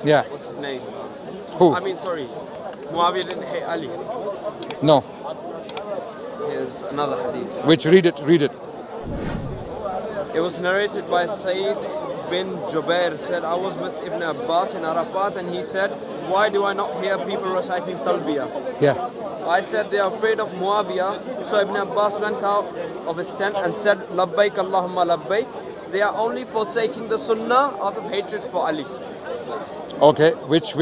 Yeah. What's his name? Who? I mean, sorry. Muawiyah didn't hate Ali. No. Here's another hadith. Which? Read it. Read it. It was narrated by Sayyid bin Jubair said, I was with Ibn Abbas in Arafat and he said, why do I not hear people reciting Talbiyah? Yeah. I said they are afraid of Muawiyah. So Ibn Abbas went out of his tent and said, Labbaik Allahumma labbaik. They are only forsaking the Sunnah out of hatred for Ali. Okay. Which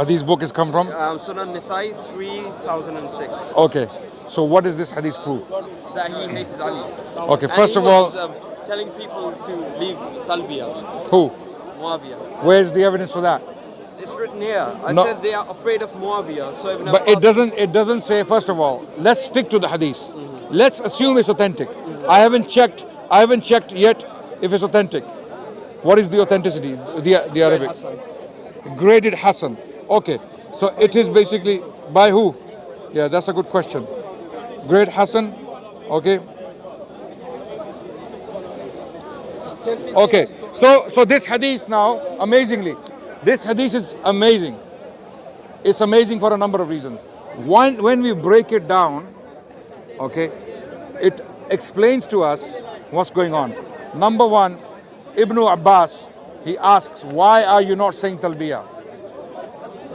these book is come from? Sunan Nisa'i 3006. Okay. So what does this hadith prove? That he hated Ali. Okay. And First he of all, was, telling people to leave Talbiyah. who? Muawiyah. Where's the evidence for that? It's written here. I No. said they are afraid of Muawiyah. So Ibn But it Abbas- doesn't say. First of all, let's stick to the hadith. Let's assume it's authentic. I haven't checked yet if it's authentic. What is the authenticity? The Arabic. Hassan. Graded Hassan. Okay. So it is basically by who? Yeah, that's a good question. Grade Hassan. Okay. Okay. So this hadith now, amazingly, this hadith is amazing. It's amazing for a number of reasons. One, when we break it down, okay, it explains to us what's going on. Number one, Ibn Abbas, he asks, why are you not saying Talbiyah?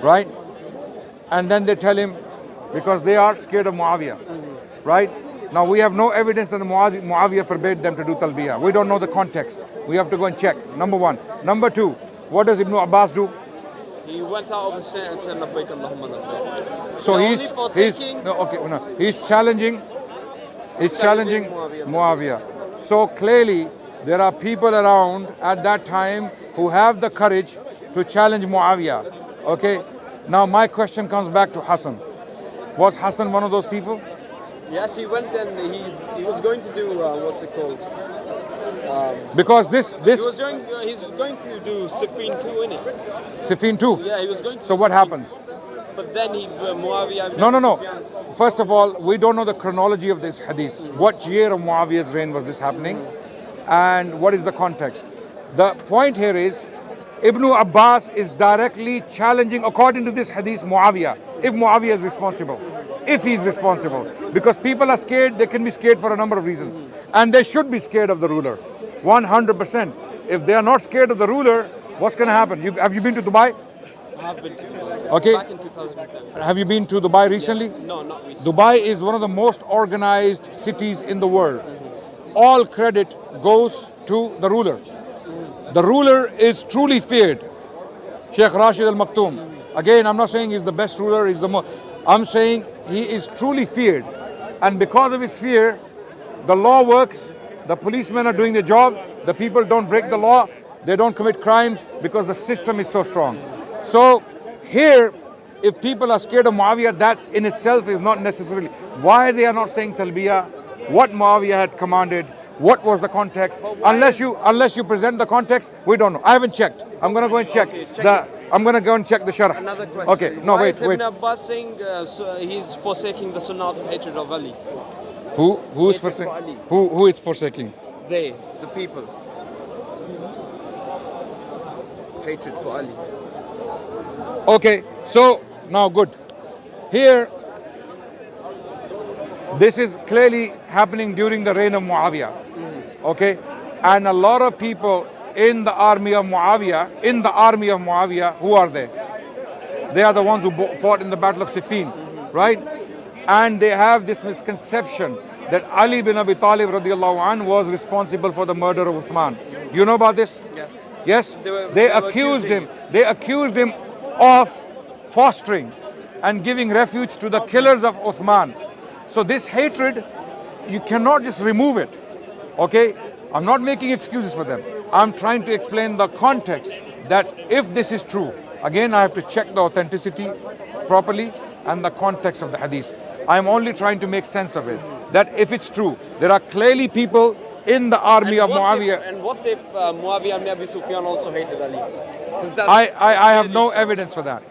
Right? And then they tell him, because they are scared of Muawiyah. Right? Now we have no evidence that the Muawiyah forbade them to do Talbiyah. We don't know the context. We have to go and check, number one. Number two, what does Ibn Abbas do? He went out of his tent and said, Labbaik Allahumma labbaik. So The he's only forsaking- he's challenging Muawiyah. So clearly there are people around at that time who have the courage to challenge Muawiyah. Okay. Now my question comes back to Hassan. Was Hassan one of those people? Yes, he went and he was going to do what's it called? Because this He's going to do Siffin 2 in it. Siffin too. Yeah, he was going to. So do what Siffin. happens? But then Muawiyah. No. First of all, we don't know the chronology of this hadith. What year of Muawiyah's reign was this happening? And what is the context? The point here is, Ibn Abbas is directly challenging, according to this hadith, Muawiyah. If Muawiyah is responsible. If he's responsible. Because people are scared, they can be scared for a number of reasons. And they should be scared of the ruler. 100%. If they are not scared of the ruler, what's going to happen? Have you been to Dubai? I have been to Dubai. Okay. Back in 2010. Have you been to Dubai recently? No, not recently. Dubai is one of the most organized cities in the world. All credit goes to the ruler. The ruler is truly feared. Sheikh Rashid Al Maktoum. Again, I'm not saying he's the best ruler, I'm saying he is truly feared. And because of his fear, the law works, the policemen are doing their job, the people don't break the law, they don't commit crimes because the system is so strong. So here, if people are scared of Muawiyah, that in itself is not necessarily why they are not saying Talbiyah, what Muawiyah had commanded, what was the context. Unless you present the context, we don't know. I haven't checked. I'm going to go and check. Okay, I'm going to go and check the sharh. Another question. Okay, no, Why wait. is Ibn Abbas saying so he's forsaking the Sunnah of hatred of Ali? Who is Hatred for forsaking? Ali. Who is forsaking? They, the people. Hatred for Ali. Okay, so now good. Here, this is clearly happening during the reign of Muawiyah. Okay, and a lot of people in the army of Muawiyah, who are they? They are the ones who fought in the Battle of Siffin, right? And they have this misconception that Ali bin Abi Talib radiallahu anh was responsible for the murder of Uthman. You know about this? Yes. Yes? They They were accused accusing him. They accused him of fostering and giving refuge to the killers of Uthman. So this hatred, you cannot just remove it. Okay? I'm not making excuses for them. I'm trying to explain the context that if this is true, again I have to check the authenticity properly and the context of the hadith. I'm only trying to make sense of it. That if it's true, there are clearly people in the army of Muawiyah. And what if Muawiyah ibn Abi Sufyan also hated Ali? 'Cause that's I have no evidence for that.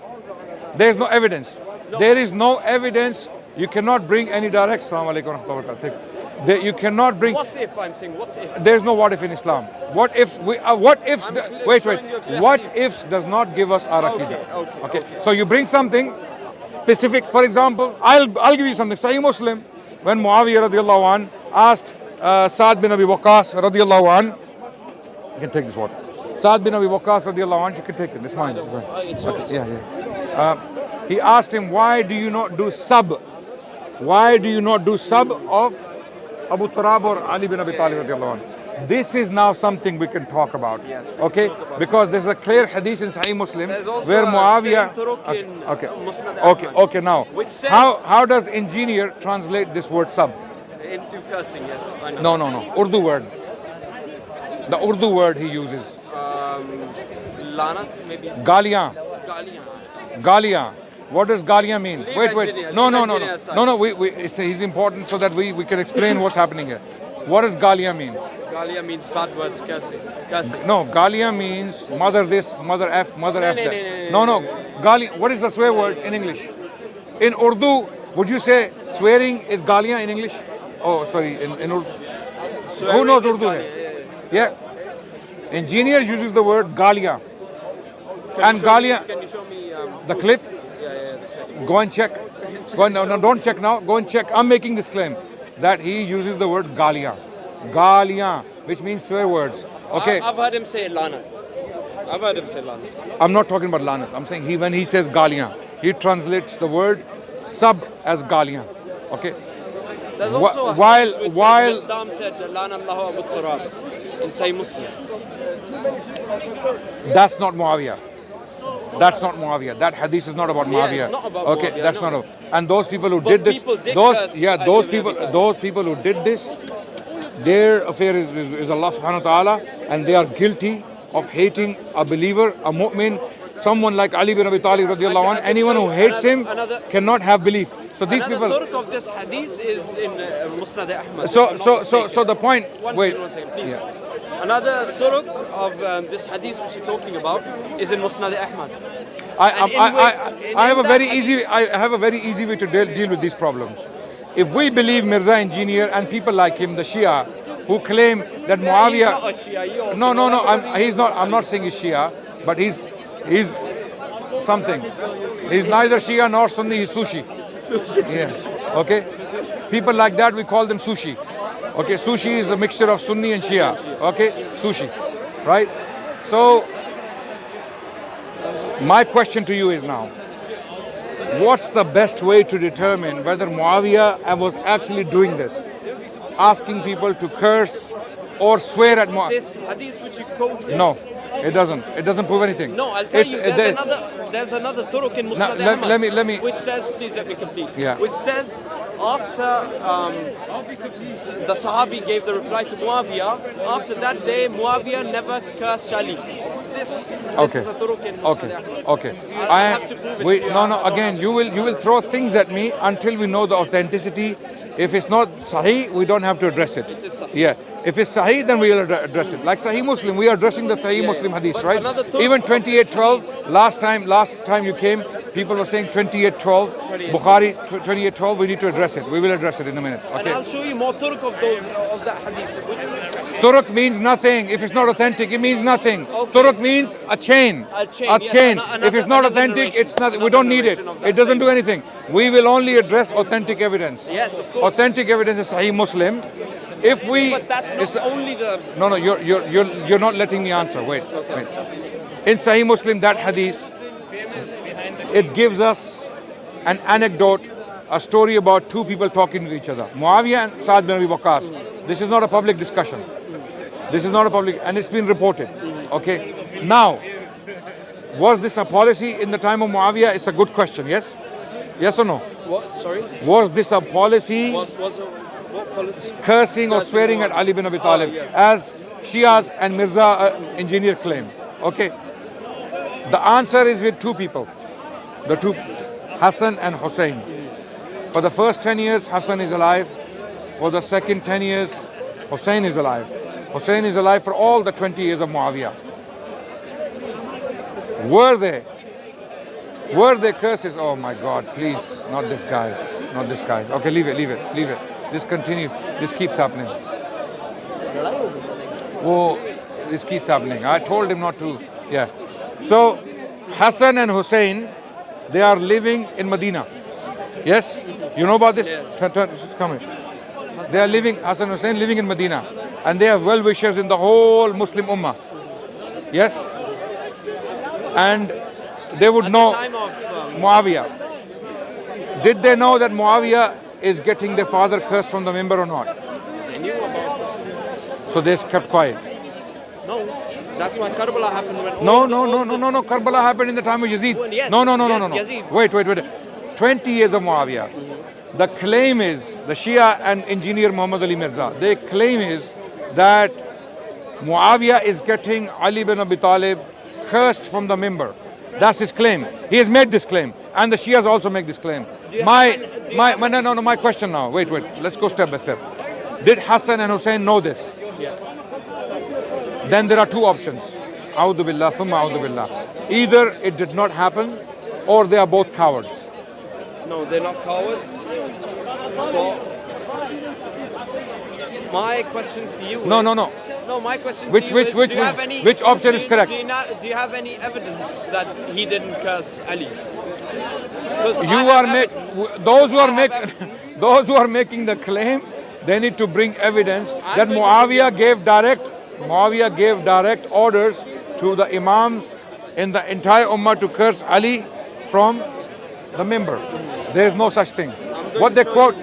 There is no evidence. There is no evidence. You cannot bring any direct. Assalamu alaikum wa rahmatullahi wa barakatuh. That you cannot bring. What if I'm saying? What if? There's no what if in Islam. What if we? What if? I'm Wait. showing you a clear What hadith. ifs does not give us our Okay, aqidah. okay. So you bring something specific. For example, I'll give you something. Sahih Muslim, when Muawiyah radiallahu an asked Saad bin Abi Waqqas radiallahu an, you can take this water. Saad bin Abi Waqqas radiallahu an, you can take it. It's mine. It's Okay. Yeah. He asked him, why do you not do sub? Why do you not do sub of Abu Turab or Ali bin Abi Talib radiallahu anh? This is now something we can talk about. Yes, Okay? Because there's a clear hadith in Sahih Muslim There's also where a Muawiyah. same turuq in Musnad Okay. Ahmad, Okay. Now, which says- how does engineer translate this word sub? Into cursing, yes. I know. No. Urdu word. The Urdu word he uses. Lanat, maybe. Galiyan. Galiyan. Galiyan. What does Galiyan mean? Leave Wait. engineer, No. leave engineer aside. He's important so that we can explain what's happening here. What does Galiyan mean? Galia means bad words, cursing. Cursing. No, Galiyan means mother this, mother F, mother F that. No. Galiyan. What is the swear word in English? In Urdu, would you say swearing is Galiyan in English? Oh, sorry, in Urdu. Who knows Swearing is Urdu? Galia, Yeah. Engineers uses the word Galiyan. And Galiyan, Can you show me? the clip, The second. go and check. No, don't check now. Go and check. I'm making this claim that he uses the word Galiyan. Galiyan, which means swear words. Okay, I've heard him say Lanat. I'm not talking about Lanat. I'm saying when he says Galiyan, he translates the word sub as Galiyan. Okay. There's also a While- hadith which while- says, Saddam said, Lana Allahu Abu Turab in Sahih Muslim. That's not Muawiyah. That's not Muawiyah. That hadith is not about Yeah, Muawiyah. it's not about okay, Muawiyah, that's no. not. And those people who But did this, people did those curse yeah, Ali those bin Abi people, Talib. those people who did this, their affair is Allah Subhanahu wa Taala, and they are guilty of hating a believer, a mu'min, someone like Ali bin Abi Talib radiallahu anh. I can Anyone show who you hates him another- cannot have belief. So these Another people. turk of this hadith is in Musnad Ahmad. So if I'm not so mistaken. the point. One Wait. second, please. Yeah. Another turk of this hadith which you're talking about is in Musnad Ahmad. I have a that very hadith- easy. I have a very easy way to deal with these problems. If we believe Mirza Engineer and people like him, the Shia, who claim that He's Muawiyah. not a Shia, you also No. know. He's not. I'm not saying he's Shia, but he's something. He's neither Shia nor Sunni. He's Sushi. Yeah. Okay. People like that we call them Sushi. Okay. Sushi is a mixture of Sunni and Shia. Okay. Sushi. Right. So my question to you is now, what's the best way to determine whether Muawiyah was actually doing this? Asking people to curse or swear at Muawiyah? This hadith which you quoted. No, it doesn't. It doesn't prove anything. No, I'll tell you. the- There's another turuk in Musnad let- Ahmad, let me- which says, please let me complete. Yeah. Which says after the Sahabi gave the reply to Muawiyah, after that day Muawiyah never cursed Ali. This Okay. is a turuk in Musnad Okay. Ahmad. Okay. I have to prove it wait. to you. No. Again, you will throw things at me until we know the authenticity. If it's not Sahih, we don't have to address it. is Sahih. Yeah. If it's Sahih, then we will address it. Like Sahih Muslim, we are addressing the Sahih Yeah, Muslim yeah. hadith, But right? another thought- Even 2812. Last time you came, people were saying 2812. 28. Bukhari 2812. We need to address it. We will address it in a minute. And Okay. I'll show you more turuk of that hadith. Turuk means nothing. If it's not authentic, it means nothing. Okay. Turuk means a chain. A chain, A yes, chain. another- If it's not another authentic, narration, it's nothing. We another don't need it. narration of that It doesn't same. do anything. We will only address authentic evidence. Yes, of course. Authentic evidence is Sahih Muslim. If we, But that's it's- not only the. no, you're not letting me answer. Wait. In Sahih Muslim, that hadith, it gives us an anecdote, a story about two people talking to each other, Muawiyah and Saad bin Abi Waqqas. This is not a public discussion. This is not a public, and it's been reported. Okay. Now, was this a policy in the time of Muawiyah? It's a good question. Yes. Yes or no? What? Sorry? Was this a policy? What policy? Cursing or swearing at Ali bin Abi Talib, yes. as Shias and Mirza Engineer claim. Okay. The answer is with two people, the two, Hassan and Hussein. For the first 10 years, Hassan is alive. For the second 10 years, Hussein is alive. Hussein is alive for all the 20 years of Muawiyah. Were they curses? Oh my God, please, not this guy, not this guy. Okay, leave it. This continues. This keeps happening. Oh, this keeps happening. I told him not to. Yeah. So, Hassan and Hussein, they are living in Medina. Yes? You know about this? Just come here. They are living, Hassan and Hussein living in Medina. And they have well-wishers in the whole Muslim Ummah. Yes? And they would know Time of Muawiyah. Did they know that Muawiyah is getting their father cursed from the member or not? they knew about So they kept quiet. no. That's why Karbala happened when No. Karbala happened in the time of Yazid. Yes, No. yes, Yazid. Wait. 20 years of Muawiyah. The claim is, the Shia and engineer Muhammad Ali Mirza, their claim is that Muawiyah is getting Ali bin Abi Talib cursed from the member. That's his claim. He has made this claim. And the Shias also make this claim. My question now. Wait. Let's go step by step. Did Hassan and Hussein know this? Yes. Then there are two options. A'udhu billah, thumma a'udhu billah. Either it did not happen or they are both cowards. No, they're not cowards. But my question to you No. is, No, my question Which- to you which- is, which- do you have which- any, which option is correct? Do you have any evidence that he didn't curse Ali? 'Cause I You have are evidence. those who I are have making evidence. those who are making the claim, they need to bring evidence I'm that going to Muawiyah gave direct orders to the imams in the entire ummah to curse Ali from the member. There is no such thing. What they quote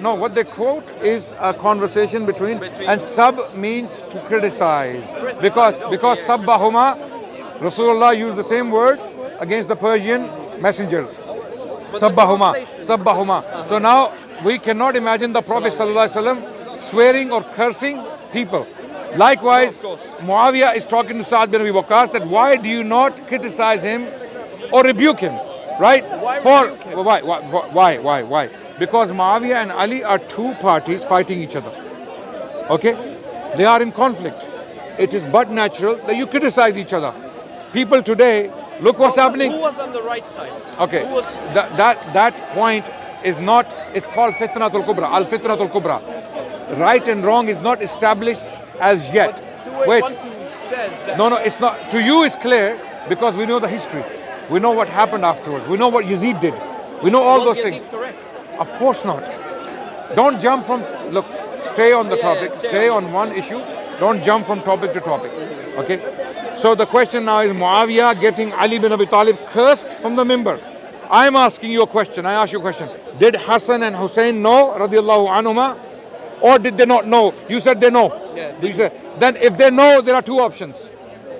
is a conversation between, and sab means to criticize, because sabbahuma, Rasulullah used the same words against the Persian messengers. Sabbahuma. So now we cannot imagine the Prophet ﷺ swearing or cursing people. Likewise, Muawiyah is talking to Sa'ad bin Abi Waqqas that why do you not criticize him or rebuke him, right? Why rebuke him? Why? Because Muawiyah and Ali are two parties fighting each other. Okay? They are in conflict. It is but natural that you criticize each other. People today, look what's happening. Who was on the right side? Okay, Who was, that point is not, it's called Fitnatul Kubra, Al-Fitnatul Kubra. Right and wrong is not established as yet. Wait, One who says that no, it's not. To you it's clear because we know the history. We know what happened afterwards. We know what Yazid did. We know all was those Yazid things. correct? Of course not. Don't jump from, look, stay on the topic, stay on one issue. Don't jump from topic to topic. Okay? So the question now is Muawiyah getting Ali bin Abi Talib cursed from the member. I'm asking you a question. I ask you a question. Did Hassan and Hussein know, radiallahu anhuma, or did they not know? You said they know. Yeah, You said, then if they know, there are two options.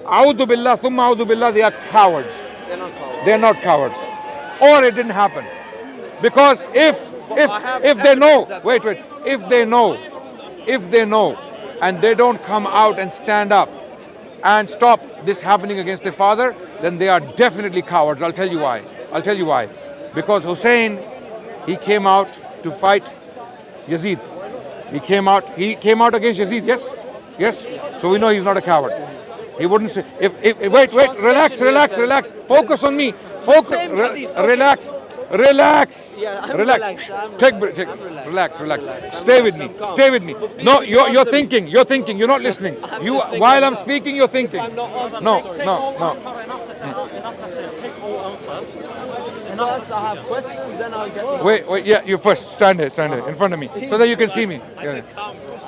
A'udhu billah, thumma a'udhu billah, they are cowards. They're not cowards. They're not cowards. Or it didn't happen. Because if I have they know, evidence that- wait, if they know and they don't come out and stand up and stop this happening against their father, then they are definitely cowards. I'll tell you why. Because Hussein, he came out to fight Yazid. He came out against Yazid, yes? So we know he's not a coward. He wouldn't say, wait, relax. Focus on me. Same hadith, okay. Relax. Yeah, I'm Relax. relaxed, I'm Take, relaxed. relax. I'm Stay with relaxed, me. I'm calm. Stay with me. But No, please you're answer me. thinking. You're not listening. I'm You, listening, while I'm I'm not. speaking, you're thinking. I'm not answering. No. Once I have questions, then I'll get to Wait, yeah, you first. Stand here, in front of me, so that you can see me. Yeah.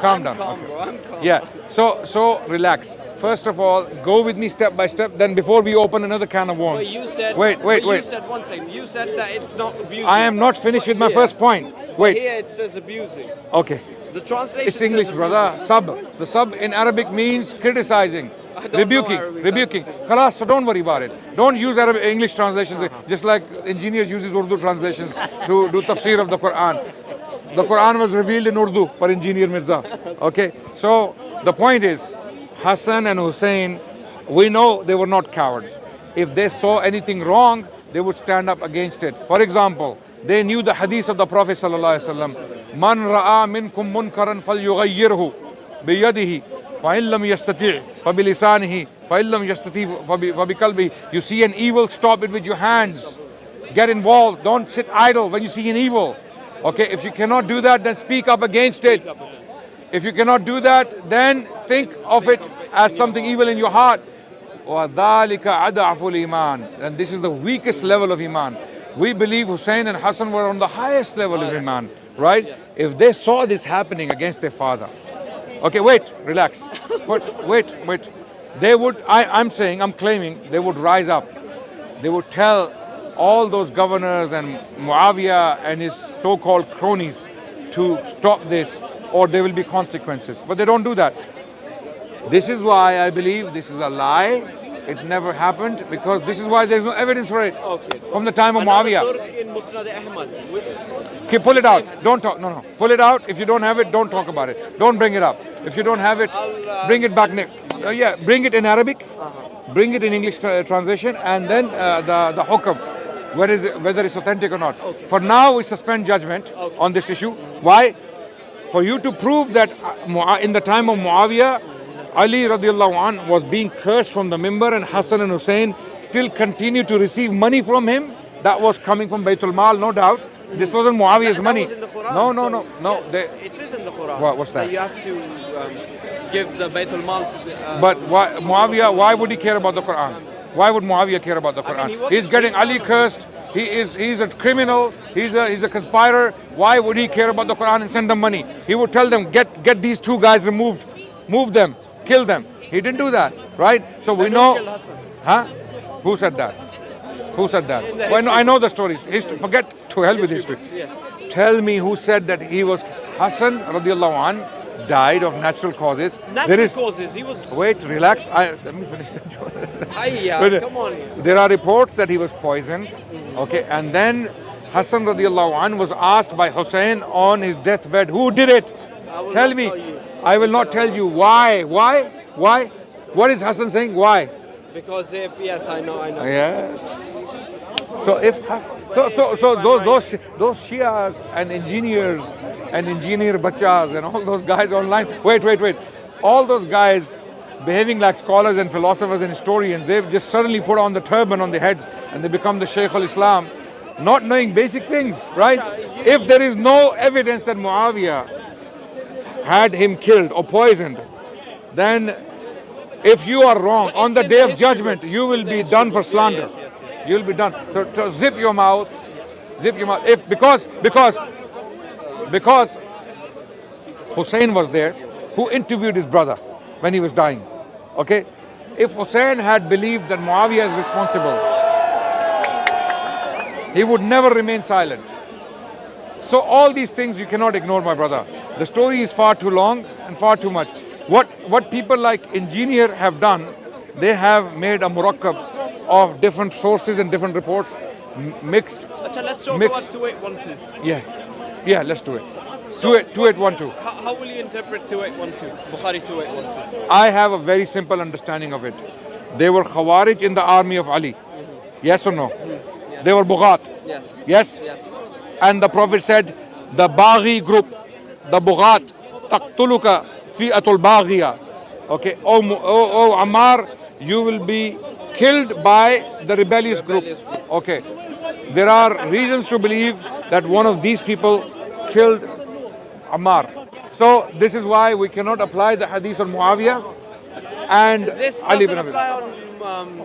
Calm down. calm, Okay. bro. I'm calm. Yeah. So relax. First of all, go with me step by step. Then before we open another can of worms. But you said. Wait. You said one thing. You said that it's not abusing. I am not finished with my Here. first point. Wait. Here it says abusing. Okay. The translation. It's English, says brother. Sub. The sub in Arabic means criticizing, I don't know Arabic, rebuking. that's Khalas, so don't worry about it. Don't use English translations, just like engineers uses Urdu translations to do tafsir of the Quran. The Quran was revealed in Urdu for engineer Mirza. Okay, so the point is, Hassan and Hussein, we know they were not cowards. If they saw anything wrong, they would stand up against it. For example, they knew the hadith of the Prophet sallallahu alaihi wasallam. Man ra'a minkum munkaran falyughayyirhu biyadihi fa in lam yastati' fa bilisanihi fa in lam yastati' fa biqalbihi. You see an evil, stop it with your hands. Get involved. Don't sit idle when you see an evil. Okay, if you cannot do that, then speak up against it. If you cannot do that, then think of it as something evil in your heart. وَذَلِكَ أَضْعَفُ الْإِيمَانِ. And this is the weakest level of Iman. We believe Hussein and Hassan were on the highest level of Iman, right? If they saw this happening against their father. Okay, wait, relax. Wait. They would, I'm claiming, they would rise up. They would tell all those governors and Muawiyah and his so-called cronies to stop this, or there will be consequences. But they don't do that. This is why I believe this is a lie. It never happened, because this is why there's no evidence for it. Okay. From the time of Another Muawiyah. Turk in Musnad Ahmad. Okay, pull it out. Don't talk. No. Pull it out. If you don't have it, don't talk about it. Don't bring it up. If you don't have it, bring it back next. Yeah, bring it in Arabic. Bring it in English translation, and then the hukam, whether it's authentic or not. Okay. For now, we suspend judgment on this issue. Why? For you to prove that in the time of Muawiyah, Ali radiallahu anh was being cursed from the mimbar, and Hassan and Hussein still continued to receive money from him. That was coming from Baytul Mal, no doubt. This wasn't Muawiyah's money. That was in the Quran. No. Yes, it is in the Quran. What's that? You have to give the Baytul Mal to the. But Muawiyah, why would he care about the Quran? Why would Muawiyah care about the Quran? he wasn't He's getting Ali cursed. He's a criminal. He's a conspirer. Why would he care about the Quran and send them money? He would tell them, get these two guys removed, move them, kill them. He didn't do that, right? So we know. Kill Hassan. Huh? Who said that? Who said that? Well, I know the stories. Forget, to hell with history. Yeah. Tell me who said that he was Hassan radiallahu anh died of natural causes. Natural causes. He was. Wait, relax. Let me finish the joke. Come on. There are reports that he was poisoned. Okay, and then Hassan radiallahu anh was asked by Hussein on his deathbed, who did it? Tell me. I will not tell you. Why? What is Hassan saying? Why? Because yes, I know. Yes. So if those Shias and engineers and engineer bachas and all those guys online, wait, all those guys behaving like scholars and philosophers and historians, they've just suddenly put on the turban on their heads and they become the Shaykh al-Islam, not knowing basic things, right? If there is no evidence that Muawiyah had him killed or poisoned, then if you are wrong on the day of judgment, you will be done for slander. You will be done. So zip your mouth. If because Hussein was there, who interviewed his brother when he was dying. Okay, if Hussein had believed that Muawiyah is responsible, he would never remain silent. So all these things you cannot ignore, my brother. The story is far too long and far too much. What people like engineer have done, they have made a murakkab of different sources and different reports mixed. Let's talk about 2812. Yeah, let's do it. 2812. How will you interpret 2812? Bukhari 2812. I have a very simple understanding of it. They were Khawarij in the army of Ali. Yes or no? They were Bughat. Yes? Yes. And the Prophet said, the Baghi group, the Bughat, taqtuluka fi'atul Baghiya. Okay, oh Ammar, you will be killed by the rebellious group. Okay, there are reasons to believe that one of these people killed Ammar. So this is why we cannot apply the hadith on Muawiyah and This Ali doesn't bin Abi. apply on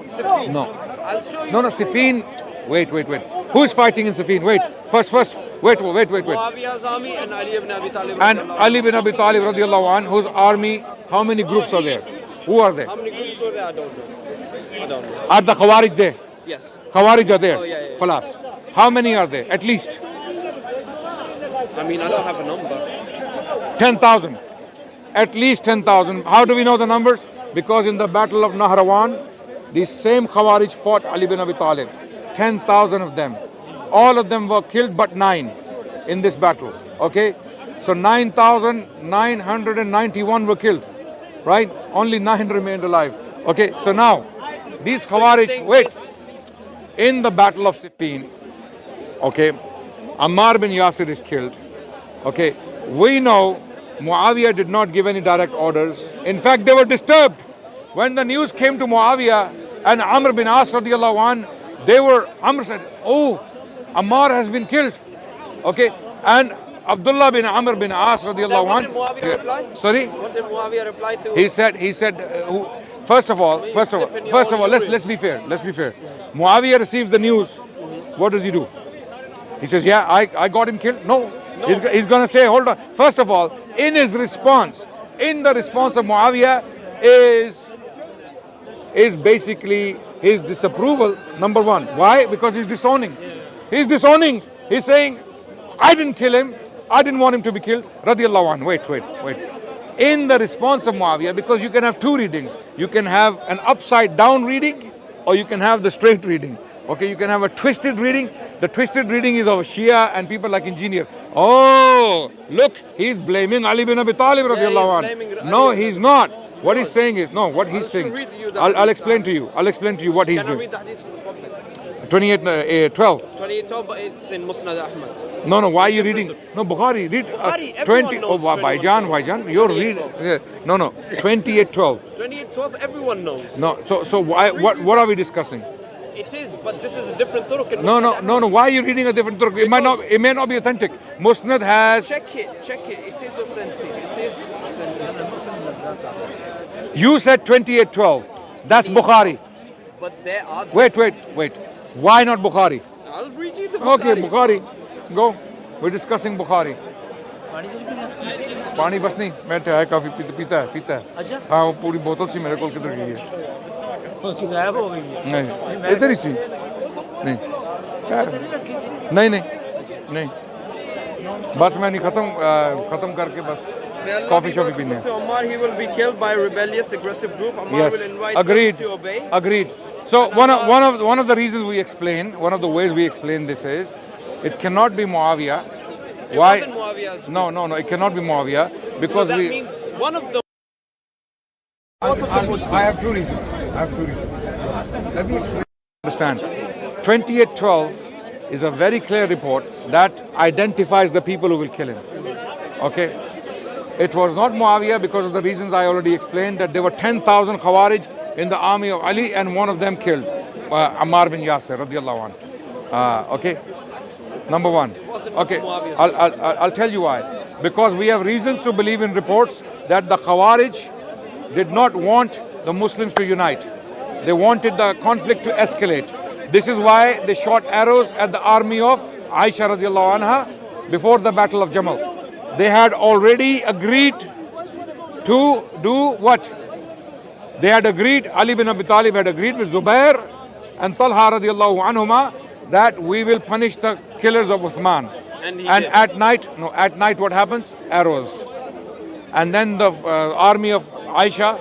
Siffin. No. I'll show you. No, Siffin. Wait. Who is fighting in Siffin? Wait. First. Wait. Muawiyah's army and Ali ibn Abi Talib. And Ali bin Abi Talib radiallahu anh, whose army, how many groups are there? Who are there? How many groups were there? I don't know. Are the Khawarij there? Yes. Khawarij are there. Oh, yeah. Khalas. How many are there? At least I mean, I don't have a number. 10,000. At least 10,000. How do we know the numbers? Because in the battle of Nahrawan, these same Khawarij fought Ali bin Abi Talib. 10,000 of them. All of them were killed but 9 in this battle. Okay? So 9,991 were killed. Right? Only 9 remained alive. Okay? So now, these Khawarij, wait. In the battle of Siffin, okay, Ammar bin Yasir is killed. Okay? We know Muawiyah did not give any direct orders. In fact, they were disturbed. When the news came to Muawiyah and Amr bin As radiallahu anh, Amr said, oh, Ammar has been killed. Okay, And Abdullah bin Amr bin As radiallahu What did Muawiyah anhu. reply? Sorry? What did Muawiyah reply to? He said, first of all, let's be fair. Muawiyah receives the news. What does he do? He says, yeah, I got him killed. No. He's going to say, hold on. First of all, in the response of Muawiyah is basically his disapproval, number one. Why? Because he's disowning. He's disowning. He's saying, I didn't kill him. I didn't want him to be killed. Radiallahu anhu. Wait. In the response of Muawiyah, because you can have two readings. You can have an upside down reading or you can have the straight reading. Okay, you can have a twisted reading. The twisted reading is of Shia and people like Engineer. Oh, look, he's blaming Ali bin Abi Talib radiallahu anhu. No, he's not. What he's saying is, no, what he's saying. I'll explain to you. I'll explain to you what he's Can I doing. read the hadith for the public? 12. 28, but it's in Musnad Ahmad. No, why are you reading? No, Bukhari, read Bukhari, everyone 20. knows Oh, Bhaijan, you're reading. No, 28:12. 28:12, everyone knows. No, so why? What are we discussing? It is, but this is a different turuq in No. Musnad Ahmad. Why are you reading a different Turk? It may not be authentic. Musnad has. Check it. It is authentic. You said 28:12. That's Bukhari. But there are. Wait. Why not Bukhari? I'll read you the Bukhari. Okay, Bukhari. Go. We're discussing Bukhari. पानी बस नहीं मैं चाय काफी पीता है हाँ वो पूरी बोतल सी मेरे को किधर गई है नहीं इधर ही सी नहीं बस मैं नहीं खत्म करके बस कॉफी शॉफी पीने He will be killed by a rebellious, aggressive group. Ammar will invite agreed them to obey. agreed so one of the reasons we explain, one of the ways we explain this is it cannot be Muawiyah. Why? It wasn't Muawiyah's No, it cannot be Muawiyah because that means one of the. I have two reasons. Let me explain. Understand. 28:12 is a very clear report that identifies the people who will kill him. Okay? It was not Muawiyah because of the reasons I already explained, that there were 10,000 Khawarij in the army of Ali and one of them killed Ammar bin Yasir radiallahu anhu. Okay? Number one. Okay, I'll tell you why. Because we have reasons to believe in reports that the Khawarij did not want the Muslims to unite. They wanted the conflict to escalate. This is why they shot arrows at the army of Aisha radiallahu anha before the Battle of Jamal. They had already agreed to do what? They had agreed, Ali bin Abi Talib had agreed with Zubair and Talha radiallahu anhuma that we will punish the killers of Uthman. And at night what happens? Arrows. And then the army of Aisha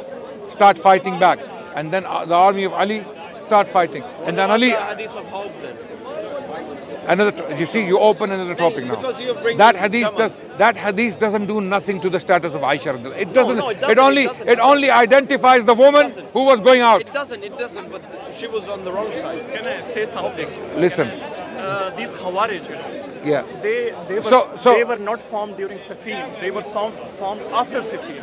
start fighting back. And then the army of Ali start fighting. And then Ali... Hadith of Hawb then. You see, you open another topic now. That hadith doesn't do nothing to the status of Aisha. It doesn't. It only identifies the woman who was going out. It doesn't. But she was on the wrong side. Can I say something? Listen. These Khawarij, Yeah. they were not formed during Siffin. They were formed after Siffin.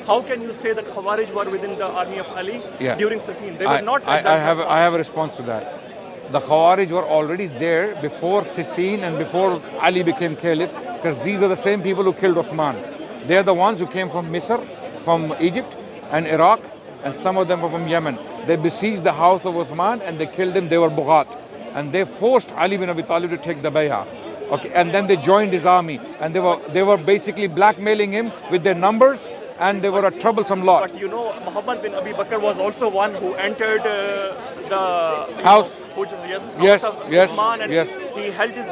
How can you say that Khawarij were within the army of Ali during Siffin? They were not. I have a response to that. The Khawarij were already there before Siffin and before Ali became Caliph, because these are the same people who killed Uthman. They are the ones who came from Misr, from Egypt and Iraq, and some of them were from Yemen. They besieged the house of Uthman and they killed him. They were Bughat. And they forced Ali bin Abi Talib to take the bay'ah. Okay, and then they joined his army, and they were basically blackmailing him with their numbers, and they were a troublesome lot. But you know, Muhammad bin Abi Bakr was also one who entered the house. Yes. Uthman, and yes. He held his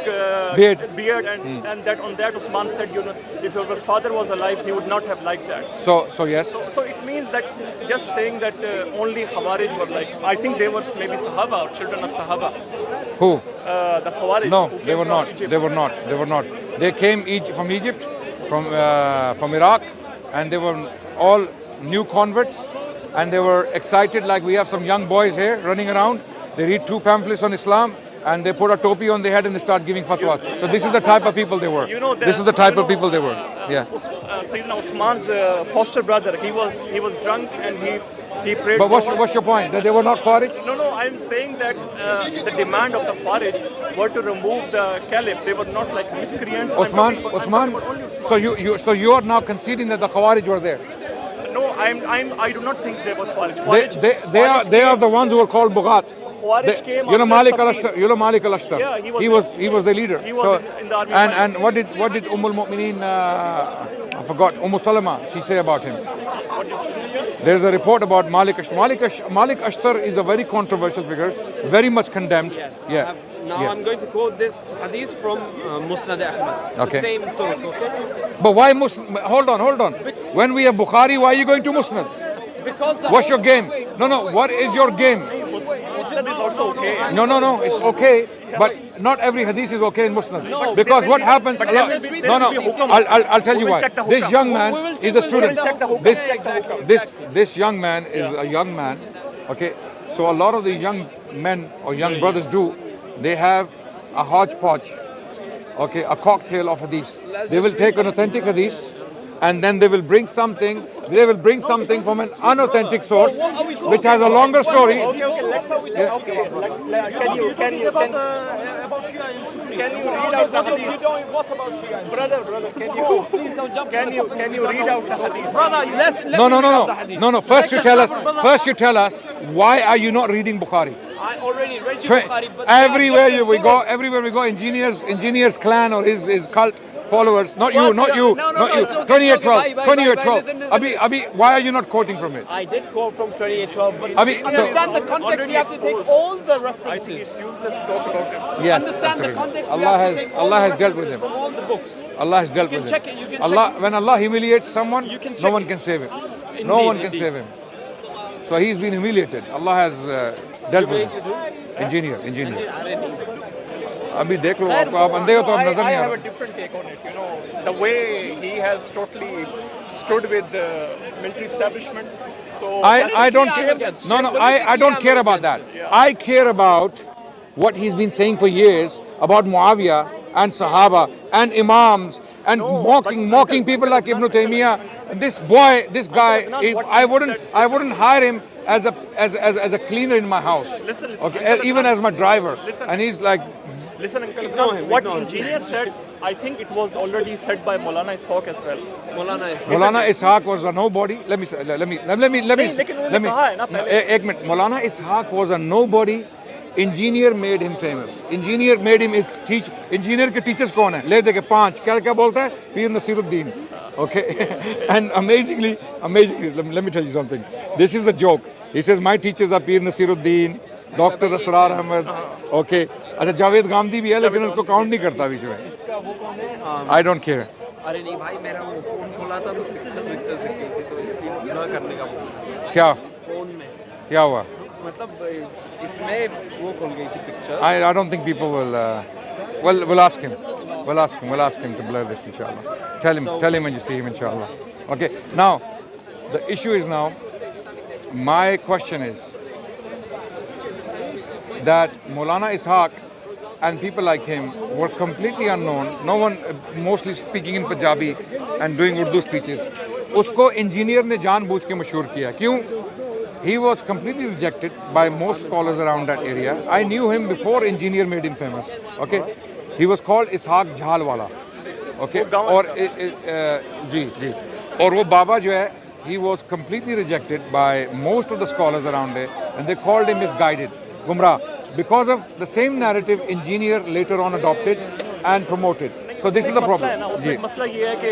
beard and that on that Uthman said, you know, if your father was alive, he would not have liked that. So yes. So it means that just saying that only Khawarij were like, I think they were maybe Sahaba or children of Sahaba. Who? The Khawarij. No, they were not. They were not. They came from Egypt, from Iraq, and they were all new converts, and they were excited like we have some young boys here running around. They read 2 pamphlets on Islam and they put a topi on their head and they start giving fatwas. So this is the type of people they were. You know, This is the type of people they were. Yeah. Sayyidina Usman's foster brother, he was drunk and he prayed. But what's your point? That they were not Khawarij? No, I'm saying that the demand of the Khawarij were to remove the caliph. They were not like miscreants. Osman. So you are now conceding that the Khawarij were there. No, I do not think they were Khawarij. They are the ones who were called Bughat. Khawarij came You know Malik after al-Ashtar. You know Malik al-Ashtar. Yeah, he was the leader. He was in the army. And what did Umm-ul-Mu'mineen, I forgot, Salama, she say about him? There's a report about Malik Ashtar. Malik Ashtar is a very controversial figure, very much condemned. Yes. Yeah. Now I'm going to quote this hadith from Musnad Ahmad. Okay. The same turk, okay? But why Muslim? Hold on. When we have Bukhari, why are you going to Musnad? Because What's your game? No. What is your game? Muslim is also okay. No. It's okay, but not every hadith is okay in Musnad. Because what happens? I'll tell you why. This young man is a student. This young man is a young man. Okay, so a lot of the young men or young brothers do. They have a hodgepodge. Okay, a cocktail of hadith. They will take an authentic hadith, and then they will bring something from an unauthentic source which has a longer story. Okay, let's how we can you read out the hadith? What about Shia? Brother, can you read out the hadith? Brother, No. First you tell us why are you not reading Bukhari? I already read you Bukhari, but Everywhere we go, engineers clan or his cult followers, not you. 2812. Abhi, why are you not quoting from it? I did quote from 2812, but Abhi, understand the context. We have to take all the I think references. it's useless to talk about it. Yes, Understand the absolutely. context. Allah has dealt with him. From all the books. Allah has dealt You with can check him. it, you can When Allah humiliates someone, You can no check one it. can save him. Indeed, No one can indeed. save him. So he's been humiliated. Allah has dealt with him. Engineer. अभी देख लो आपको आप अंधे हो तो आप नजर I नहीं आ have a रहा. different take on it. You know, the way he has totally stood with the military establishment. So I don't care. I don't care about that. I care about what he's been saying for years about Muawiyah and Sahaba and Imams and mocking people like Ibn Taymiyyah. This guy, I wouldn't hire him as a cleaner in my house. Listen, Okay, even as my driver. And he's like, listen, Uncle Ignore Imran, him, what ignore him. engineer said, I think it was already said by Maulana Ishaq as well. Maulana Ishaq was a nobody. Let me. लेकिन उन्होंने कहा है ना पहले. एक minute. Maulana Ishaq was a nobody. Engineer made him famous. Engineer made him his teacher. Engineer के teachers कौन है? ले दे के 5. क्या बोलता है? Pir Nasiruddin. Okay. And amazingly, let me tell you something. This is the joke. He says my teachers are Pir Nasiruddin, Dr. Asrar Ahmed. Okay. अच्छा जावेद गामदी भी है लेकिन उसको काउंट नहीं करता बीच में. I don't care. अरे नहीं भाई मेरा वो फोन खोला था तो पिक्चर्स दिख गई थी तो इसकी ना करने का क्या फोन में क्या हुआ? मतलब इसमें वो खुल गई थी picture. I don't think people will. We'll ask him. We'll ask him to blur this, inshallah. Tell him when you see him, inshallah. Okay. Now, the issue is now. My question is that Maulana Ishaq and people like him were completely unknown. No one, mostly speaking in Punjabi and doing Urdu speeches. उसको engineer ने जानबूझ के मशहूर किया. क्यों? He was completely rejected by most scholars around that area. I knew him before engineer made him famous. Okay, he was called Ishaq Jhalwala. Okay, और जी और वो बाबा जो है, he was completely rejected by most of the scholars around there, and they called him misguided, Gumrah, because of the same narrative engineer later on adopted and promoted. So this is the problem. जी. मसला ये है कि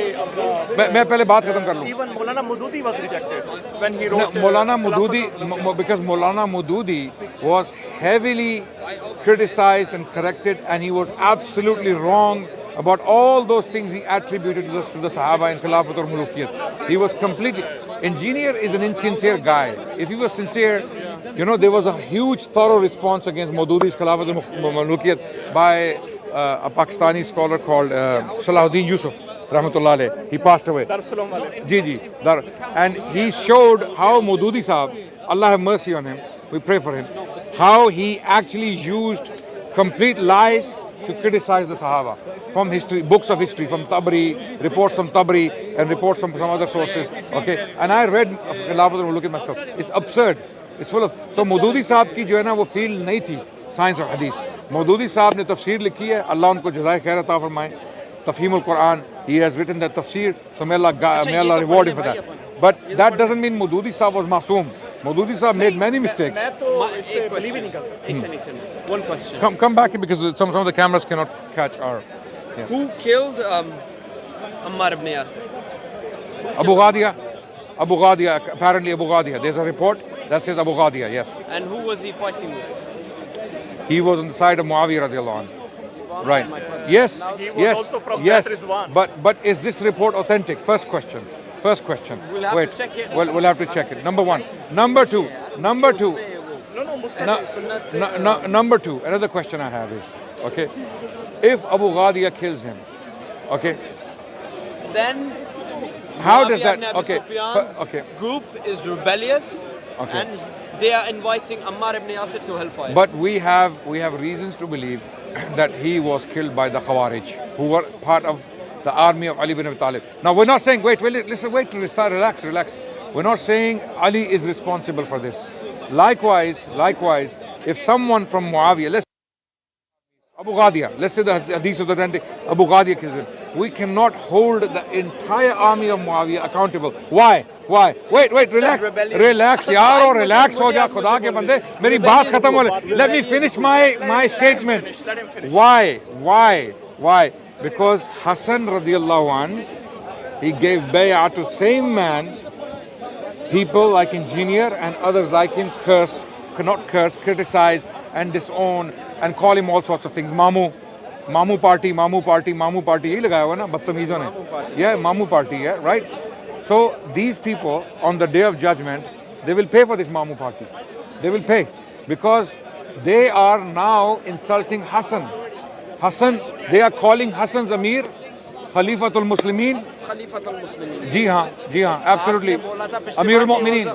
मैं पहले बात खत्म कर लूँ. even Maulana Mududi was rejected when he wrote. Maulana Mududi, because Maulana Mududi was heavily criticized and corrected, and he was absolutely wrong about all those things he attributed to the Sahaba and Khilafat or Mulukiyat. He was completely. Engineer is an insincere guy. If he was sincere, you know, there was a huge thorough response against Maududi's Khilafat or Mulukiyat by a Pakistani scholar called Salahuddin Yusuf, Rahmatullah alayh. He passed away. Darussalam wale. And he showed how Maududi Sahab, Allah have mercy on him, we pray for him, how he actually used complete lies to criticize the Sahaba from history, books of history, from Tabari, reports from Tabari, and reports from some other sources. Okay, and I read Khilafat al-Muluk myself. It's absurd. It's full of. So Maududi साहब की जो है ना वो field नहीं थी science और हदीस. Maududi साहब ने तफसीर लिखी है. अल्लाह उनको जज़ाए खैर अता फरमाए. Tafhim al-Quran. He has written that tafsir. So may Allah reward him for that. But that doesn't mean Maududi साहब was मासूम. Maududi Sahab made many mistakes. One question. Come back because some of the cameras cannot catch our. Yeah. Who killed Ammar ibn Yasir? Abu Ghadia. Abu Ghadia. Apparently Abu Ghadia. There's a report that says Abu Ghadia. Yes. And who was he fighting with? He was on the side of Muawiyah radiallahu anhu. Right. Yes. He was Yes. also from Yes. Rizwan. But is this report authentic? First question. We'll have to check it. Well, we'll have to check it. Number one. Number two. No, Mustafa. Number two, another question I have is, okay, if Abu Ghadia kills him, okay, Then how does Muawiyah ibn that, Abi okay, Sufyan's okay, group is rebellious, Okay. and they are inviting Ammar ibn Yasir to hellfire. but we have reasons to believe that he was killed by the Khawarij, who were part of the army of Ali ibn Abi Talib. Now we're not saying, relax. We're not saying Ali is responsible for this. Likewise, if someone from Muawiyah, let's Abu Ghadia, let's say the hadith of the Abu Ghadia kills him, we cannot hold the entire army of Muawiyah accountable. Why? Wait, relax yaar, or relax ho ja, khuda ke bande, meri baat khatam ho. Let me finish my statement. Let him finish. Why? Because Hassan radiallahu anh, he gave bay'ah to same man. People like Engineer and others like him criticize and disown and call him all sorts of things. Mamu party. Yeh lagaya hua na badtamizon ne. Yeah, Mamu party, yeah, right? So these people on the day of judgment, they will pay for this Mamu party. They will pay because they are now insulting Hassan. They are calling Hassan's Amir Khalifatul Muslimin. Khalifatul Muslimin. जी हाँ, absolutely. Amirul Mu'mineen.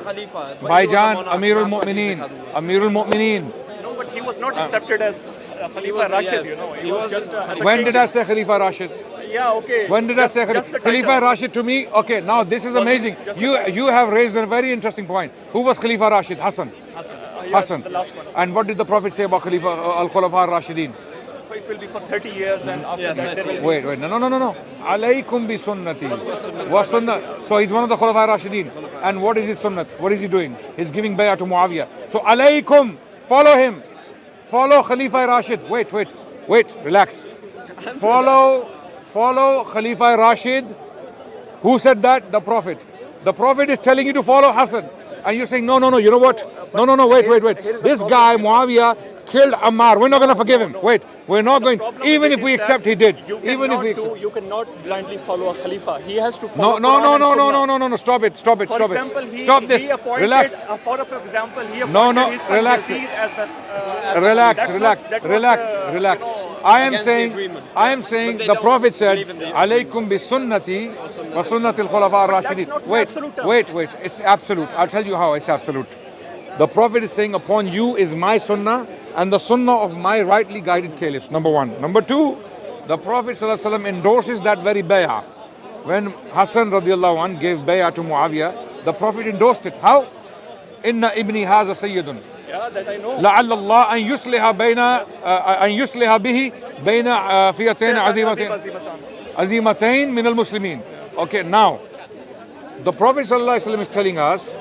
Bhaijan, Amirul Mu'mineen. No, but he was not accepted as Khalifa Rashid, you know. He was just When did I say Khalifa Rashid? Yeah, okay. When did I say just the Khalifa title. Rashid to me? Okay, now this is amazing. You have raised a very interesting point. Who was Khalifa Rashid? Hassan. Hassan. The last one. And what did the Prophet say about Khalifa Al-Khulafa Rashidin? So it will be for 30 years and after that there will be... Wait, no. Alaykum bi sunnati. Wa sunnah. So he's one of the Khulafa Rashidin. And what is his sunnat? What is he doing? He's giving bay'ah to Muawiyah. So alaykum, follow him. Follow Khalifa Rashid. Wait, relax. Follow Khalifa Rashid. Who said that? The Prophet. The Prophet is telling you to follow Hassan. And you're saying, no, you know what? No, wait. This guy, Muawiyah, killed Ammar. We're not going to forgive him. Wait, we're not going, even if we accept he did. You cannot blindly follow a Khalifa. He has to follow Quran and Sunnah. No, stop it. For example, Stop this. he appointed, Relax. For example, he appointed No, his son relax. Yazid as the... Relax. I am saying the Prophet said, Alaykum bi sunnati wa sunnati al-khulafa ar-rashidin. Wait. It's absolute. I'll tell you how it's absolute. The Prophet is saying, upon you is my sunnah and the sunnah of my rightly guided caliphs. Number one. Number two, the Prophet ﷺ endorses that very bay'ah. When Hassan radiallahu anh gave bay'ah to Muawiyah, the Prophet endorsed it. How? Inna ibni haza sayyidun. Yeah, that I know. لعل الله أن يصلح به بين فئتين عظيمتين من المسلمين. Okay, now the Prophet ﷺ is telling us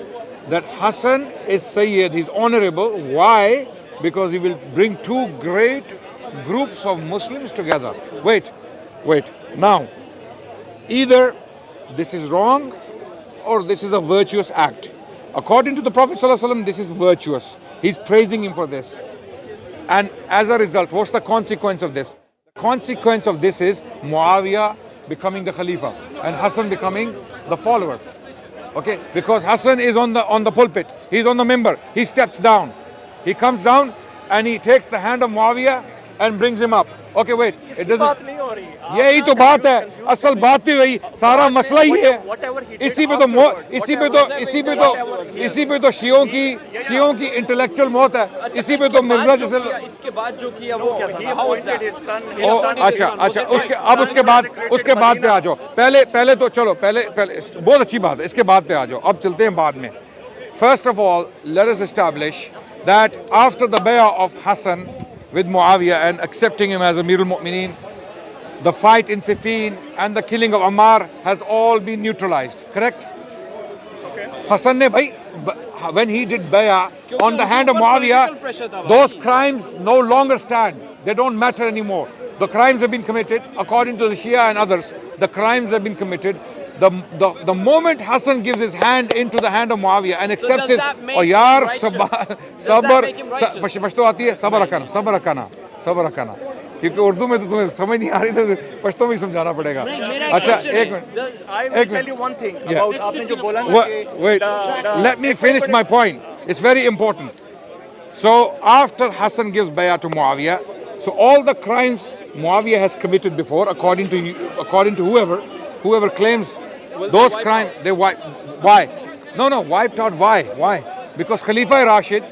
that Hassan is Sayyid, he's honorable. Why? Because he will bring two great groups of Muslims together. Wait. Now, either this is wrong or this is a virtuous act. According to the Prophet ﷺ, this is virtuous. He's praising him for this. And as a result, what's the consequence of this? The consequence of this is Muawiyah becoming the Khalifa and Hassan becoming the follower. Okay, because Hassan is on the pulpit, he's on the member, he steps down, he comes down and he takes the hand of Muawiyah and brings him up. Okay, wait, it doesn't. यही तो बात है, असल बात ही वही, सारा मसला ही है. इसी पे तो इसी पे तो शियों की इंटेलेक्चुअल मौत है, इसी पे तो मिर्जा जैसे इसके बाद जो किया वो कैसा He था? How was appointed that? his son. His O, son is अच्छा his son. अच्छा उसके बाद पे आ जाओ, पहले तो चलो पहले बहुत अच्छी बात है, इसके बाद पे आ जाओ, अब चलते हैं बाद में. First of all, let us establish that after the bay'ah of Hassan with Muawiyah and accepting him as Amir al-Mu'mineen, the fight in Siffin and the killing of Ammar has all been neutralized, correct? Hassan ne bhai, when he did bay'ah on the hand of Muawiyah, those crimes no longer stand. They don't matter anymore. The crimes have been committed, according to the Shia and others. The crimes have been committed. The moment Hassan gives his hand into the hand of Muawiyah and accepts does his, that make oh him yaar, righteous? sabar, make him righteous? Pashto आती है, सबर रखना, क्योंकि उर्दू में तो तुम्हें समझ नहीं आ रही तो पश्तो में ही समझाना पड़ेगा. अच्छा एक minute, I will tell you one thing Yeah. about आपने जो बोला ना कि wait, let me finish my point. It's very important. So after Hassan gives bay'ah to Muawiyah, so all the crimes Muawiyah has committed before, according to whoever claims those crimes, they wipe. Why? No, wiped out. Why? Because Khalifa Rashid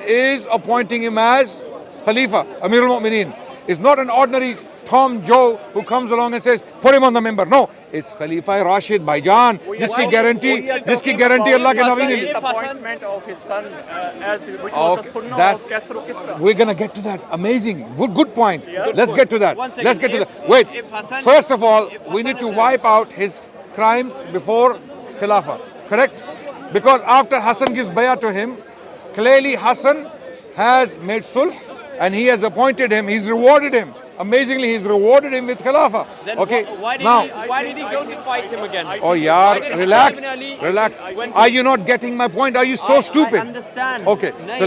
is appointing him as Khalifa, Amir al-Mu'mineen. It's not an ordinary Tom Joe who comes along and says, put him on the member. No, it's Khalifa Rashid Baijan. जिसकी guarantee Allah के नबी ने ली. Appointment of his son as which was the sunnah that's of Kasr or Kisra. we're gonna get to that. Amazing, good point. Let's get to that. One second. Let's get to If- that. Wait. if Hassan- First of all, if we Hassan need to is- wipe out his crimes before Khilafah. Correct? Because after Hassan gives bay'ah to him, clearly Hassan has made sulh and he has appointed him. He's rewarded him. Amazingly, he's rewarded him with Khilafah. Then Okay. why did Now. why did he go to fight him again? Oh, Why yaar, did relax, Hassan ibn Ali- relax. When- Are you not getting my point? Are you so stupid? I understand. Okay, so, नहीं,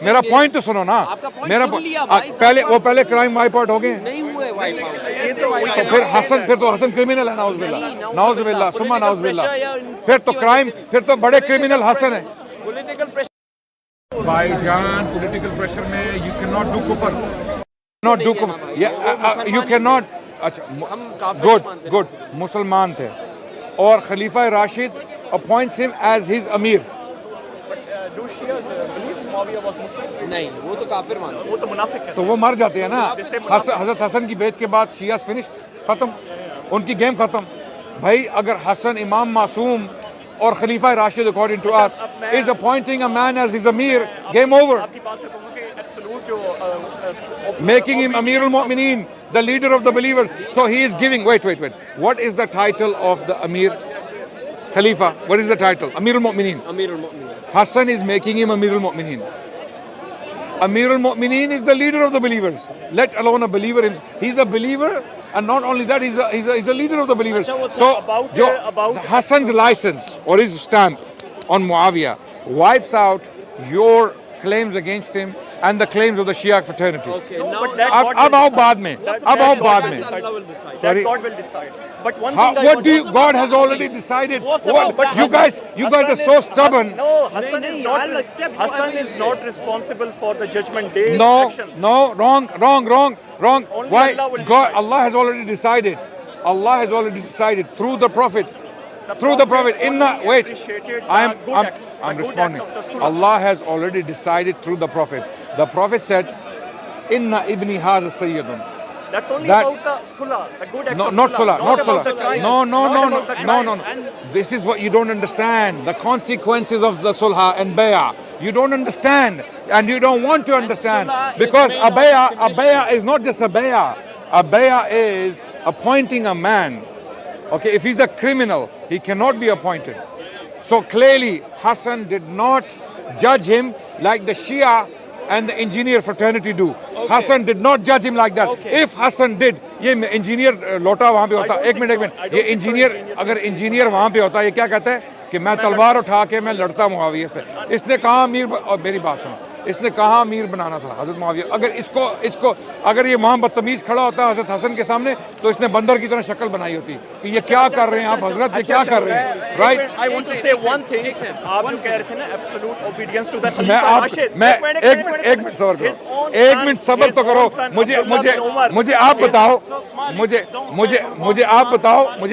मेरा point तो सुनो ना. आपका point मेरा सुन लिया भाई, पहले crime wipe out हो गए. नहीं हुए wipe out. कैसे तो wipe out? फिर तो हसन क्रिमिनल है, नाउज़ बिल्लाह, सुम्मा नाउज़ बिल्लाह. pressure या फिर तो crime, फिर तो बड़े criminal हसन है. Political pressure. भाईजान, political pressure में you cannot do kufr. Not do kufr. Yeah, you cannot. अच्छा, good. मुसलमान थे. और खलीफा Rashid appoints him as his Amir. Do Shias believe Muawiyah was Muslim? नहीं, वो तो काफिर मानते. वो तो मुनाफिक है. तो वो मर जाते हैं ना. हजरत हसन की बेत के बाद शियास फिनिश्ड, खत्म, उनकी गेम खत्म. भाई अगर हसन इमाम मासूम और खलीफा Rashid according to us is appointing a man as his Amir, game over. आपकी बात से कहूँगा कि absolute जो Making him Amir al-Mu'mineen, the leader of the believers. So he is giving, wait. What is the title of the Amir? Khalifa. What is the title? Amir al-Mu'mineen. Amir al-Mu'mineen. Hassan is making him Amir al-Mu'mineen. Amir al-Mu'mineen is the leader of the believers. Let alone a believer. He's a believer, and not only that, he's a leader of the believers. So about Hassan's license or his stamp on Muawiyah wipes out your claims against him and the claims of the Shia fraternity. Okay, No, now but that अब God अब will आओ decide. बाद में, That अब आओ God बाद will में. decide. Allah will decide. Sorry. That God will decide. But one How, thing I what want do to- you? God has already decided. What's What? about You guys are so stubborn. No, Hassan नहीं, is not. I'll accept whatever Hassan you is say. not responsible for the judgment day No, actions. wrong. Only Why? Allah will God, decide. Allah has already decided. Allah has already decided through the Prophet. Through the Prophet. Inna, only wait. appreciated the I'm good act, the good responding. act of the Sunnah. Allah has already decided through the Prophet. The Prophet said, "Inna ibni hadha sayyidun." That's only that- about the sulah, the good act No, of not sulah, Sulah, not about the Sulah. crimes, No. not about the crimes. This is what you don't understand. The consequences of the Sulha and Bay'ah. You don't understand, and you don't want to understand, Sulah is because made a of Bay'ah is not just a Bay'ah. A Bay'ah is appointing a man. Okay, if he's a criminal, he cannot be appointed. So clearly, Hassan did not judge him like the Shia and the engineer fraternity do. Hassan did not judge him like that. Okay. If Hassan did, ये engineer लोटा वहाँ पे होता, I don't एक minute think so. I ये don't think engineer so. Engineer अगर engineer वहाँ पे होता, ये क्या कहता है कि मैं तलवार उठा के मैं लड़ता मुआविया से. इसने कहा अमीर, और मेरी बात सुनो, इसने कहाँ अमीर बनाना था हज़रत मुआविया। अगर इसको अगर ये वहाँ बदतमीज़ खड़ा होता हज़रत हसन के सामने तो इसने बंदर की तरह शक्ल बनाई होती कि ये क्या कर रहे हैं आप हज़रत, ये क्या कर रहे हैं, right. I want to say one thing. आप जो कह रहे थे ना absolute obedience to the मैं Khalifa आप Rashid. मैं एक मिनट सब्र करो, एक मिनट सब्र तो करो। मुझे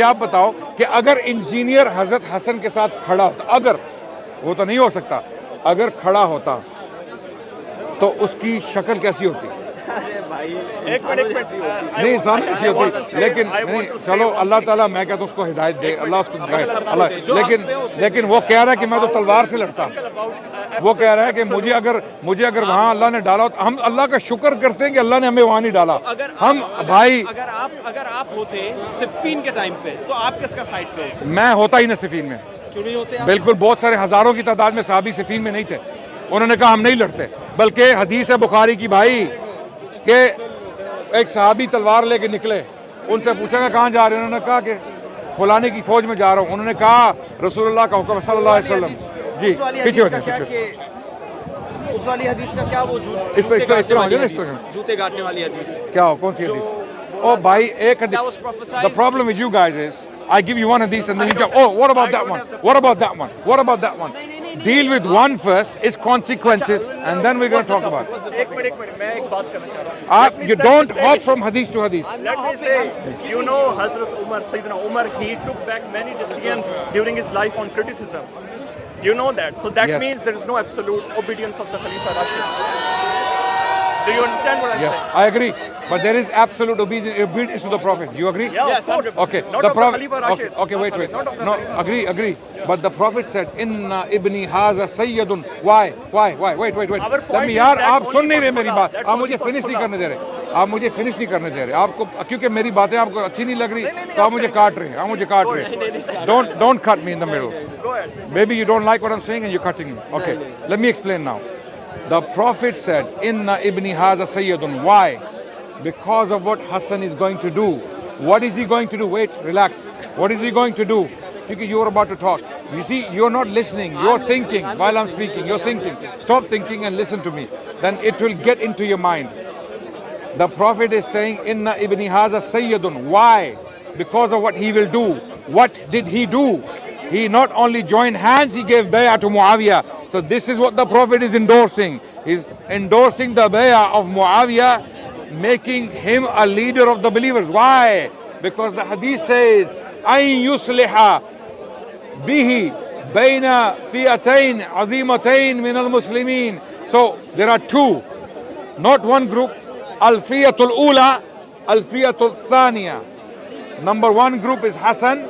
आप बताओ कि अगर इंजीनियर हज़रत हसन के साथ खड़ा होता, अगर वो तो नहीं हो सकता, अगर खड़ा होता तो उसकी शक्ल कैसी होती? नहीं इंसान ऐसी होती, लेकिन नहीं, चलो अल्लाह ताला, मैं कहता हूँ उसको हिदायत दे, अल्लाह उसको हिदायत, अल्लाह, लेकिन वो कह रहा है कि मैं तो तलवार से लड़ता। वो कह रहा है कि मुझे अगर वहाँ अल्लाह ने डाला तो हम अल्लाह का शुक्र करते हैं कि अल्लाह ने हमें वहाँ नहीं डाला। हम भाई अगर आप होते सिफ़ीन के टाइम पे तो आप किसका साइड पे होते? मैं होता ही ना सिफ़ीन में, क्यों नहीं होते आप? बिल्कुल, बहुत सारे हजारों की तादाद में सहाबी सिफ़ीन में नहीं थे, उन्होंने कहा हम नहीं लड़ते। बल्कि हदीस है बुखारी की भाई कि एक सहाबी तलवार लेके निकले, उनसे पूछा कहाँ जा रहे हैं, उन्होंने कहा कि फलाने की फौज में जा रहा हूँ। उन्होंने कहा रसूलुल्लाह का हुक्म सल्लल्लाहु अलैहि वसल्लम। जी पीछे हो जाए, उस वाली हदीस का क्या वो इस तरह जूते काटने वाली हदीस क्या हो, कौन सी हदीस? ओ भाई एक हदीस, the problem with you guys is I give you one hadith and then you jump, oh what about that one, what about that one, what about that one? Deal with one first, its consequences, and then we're going to talk about it. एक minute मैं एक बात करना चाह रहा हूँ। You don't hop from hadith to hadith. Let me say, you know, Hazrat Umar, Sayyidina Umar, he took back many decisions during his life on criticism. You know that. So that Yes. means there is no absolute obedience of the Khalifa Rashid. Do you understand what I'm Yes, saying? I agree. But there is absolute obedience to the Prophet. You agree? Yeah, of course. Okay. Not the of the Prophet. Khalifa Rashid. Okay, wait. Not of the No, Khalifa. agree. But the Prophet said, "Inna ibni haza sayyidun." Why? Wait. Our Let point me, is यार that आप only सुन नहीं for रहे मेरी Salah. बात, That's आप only मुझे for finish नहीं Salah. करने दे रहे, आप मुझे फिनिश नहीं करने दे रहे, आपको क्योंकि मेरी बातें आपको अच्छी नहीं लग रही तो आप मुझे काट रहे हैं, आप मुझे काट रहे हैं। Don't cut me in the middle. Go ahead. Maybe you don't like what I'm saying and you're cutting me. Okay, let me explain now. The Prophet said, Inna ibni haza sayyidun. Why? Because of what Hassan is going to do. What is he going to do? Wait, relax. What is he going to do? Because you're about to talk. You see, you're not listening. You're thinking while I'm speaking. You're thinking. Stop thinking and listen to me. Then it will get into your mind. The Prophet is saying, Inna ibni haza sayyidun. Why? Because of what he will do. What did he do? He not only joined hands, he gave bay'ah to Muawiyah. So this is what the Prophet is endorsing. He's endorsing the bay'ah of Muawiyah, making him a leader of the believers. Why? Because the hadith says, أَن يُصْلِحَ بِهِ بَيْنَ فِئَتَيْن عَظِيمَتَيْن مِنَ الْمُسْلِمِينَ. So there are two, not one group. Al-Fiyatul Ula, Al-Fiyatul Thaniya. Number one group is Hassan,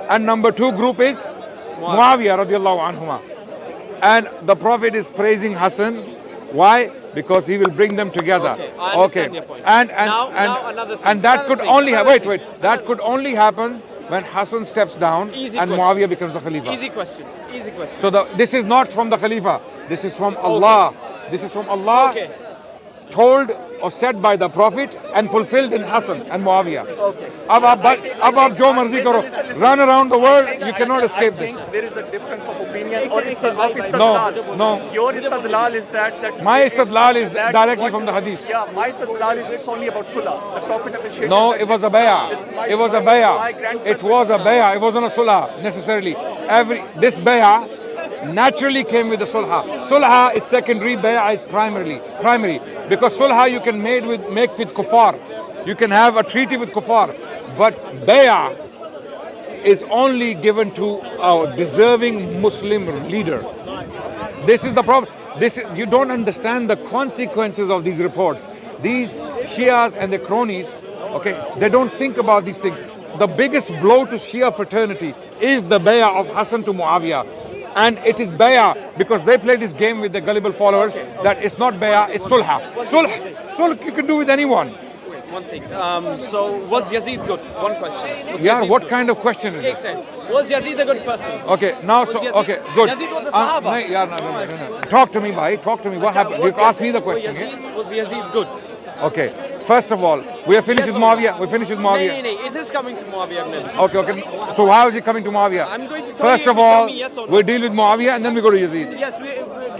and number two group is Muawiyah radiallahu anhuma. And the Prophet is praising Hassan. Why? Because he will bring them together. Okay, I understand your point. And Now another thing. and that Another could thing, only another wait. thing. That could only happen when Hassan steps down Easy and question. Muawiyah becomes the Khalifa. Easy question. So this is not from the Khalifa. This is from Allah. This is from Allah. Okay. Told or said by the Prophet and fulfilled in Hassan and Muawiyah. Okay. अब आप जो मर्जी करो, run around the world, you cannot escape I this. think there is a difference of opinion or No, istidlal. no. Your istidlal is that My istidlal is that directly what- from the hadith. Yeah, my istidlal is it's only about sulah. The Prophet appreciated. No, that it was a this- bay'ah. my It was a son- my bay'ah. grandson- It was a bay'ah. It wasn't a sulha necessarily. This bay'ah naturally came with the sulha. Sulha is secondary, bay'ah is primary. Because sulha you can make with kuffar. You can have a treaty with kuffar. But bay'ah is only given to a deserving Muslim leader. This is the problem. You don't understand the consequences of these reports. These Shias and their cronies, okay, they don't think about these things. The biggest blow to Shia fraternity is the bay'ah of Hassan to Muawiyah. And it is bay'ah because they play this game with their gullible followers that it's not bay'ah, it's sulha. Sulh you can do with anyone. One thing. So was Yazid good? One question. Was Yeah, Yazid what good? kind of question is Ek this? second. Was Yazid a good person? Okay, now so Yazid- okay, good. Yazid was a Sahaba. nahi, yaar, no. Talk to me, bhai. Talk to me. What happened? You ask me the question. Yeah? Was Yazid good? Okay. First of all, we are finished Yes with or no? Muawiyah. We finished with No, Muawiyah. no. It is coming to Muawiyah ibn Yazid. Okay. So how is he coming to Muawiyah? I'm going to tell First you of if you tell all, me yes or no. we deal with Muawiyah and then we go to Yazid. Yes,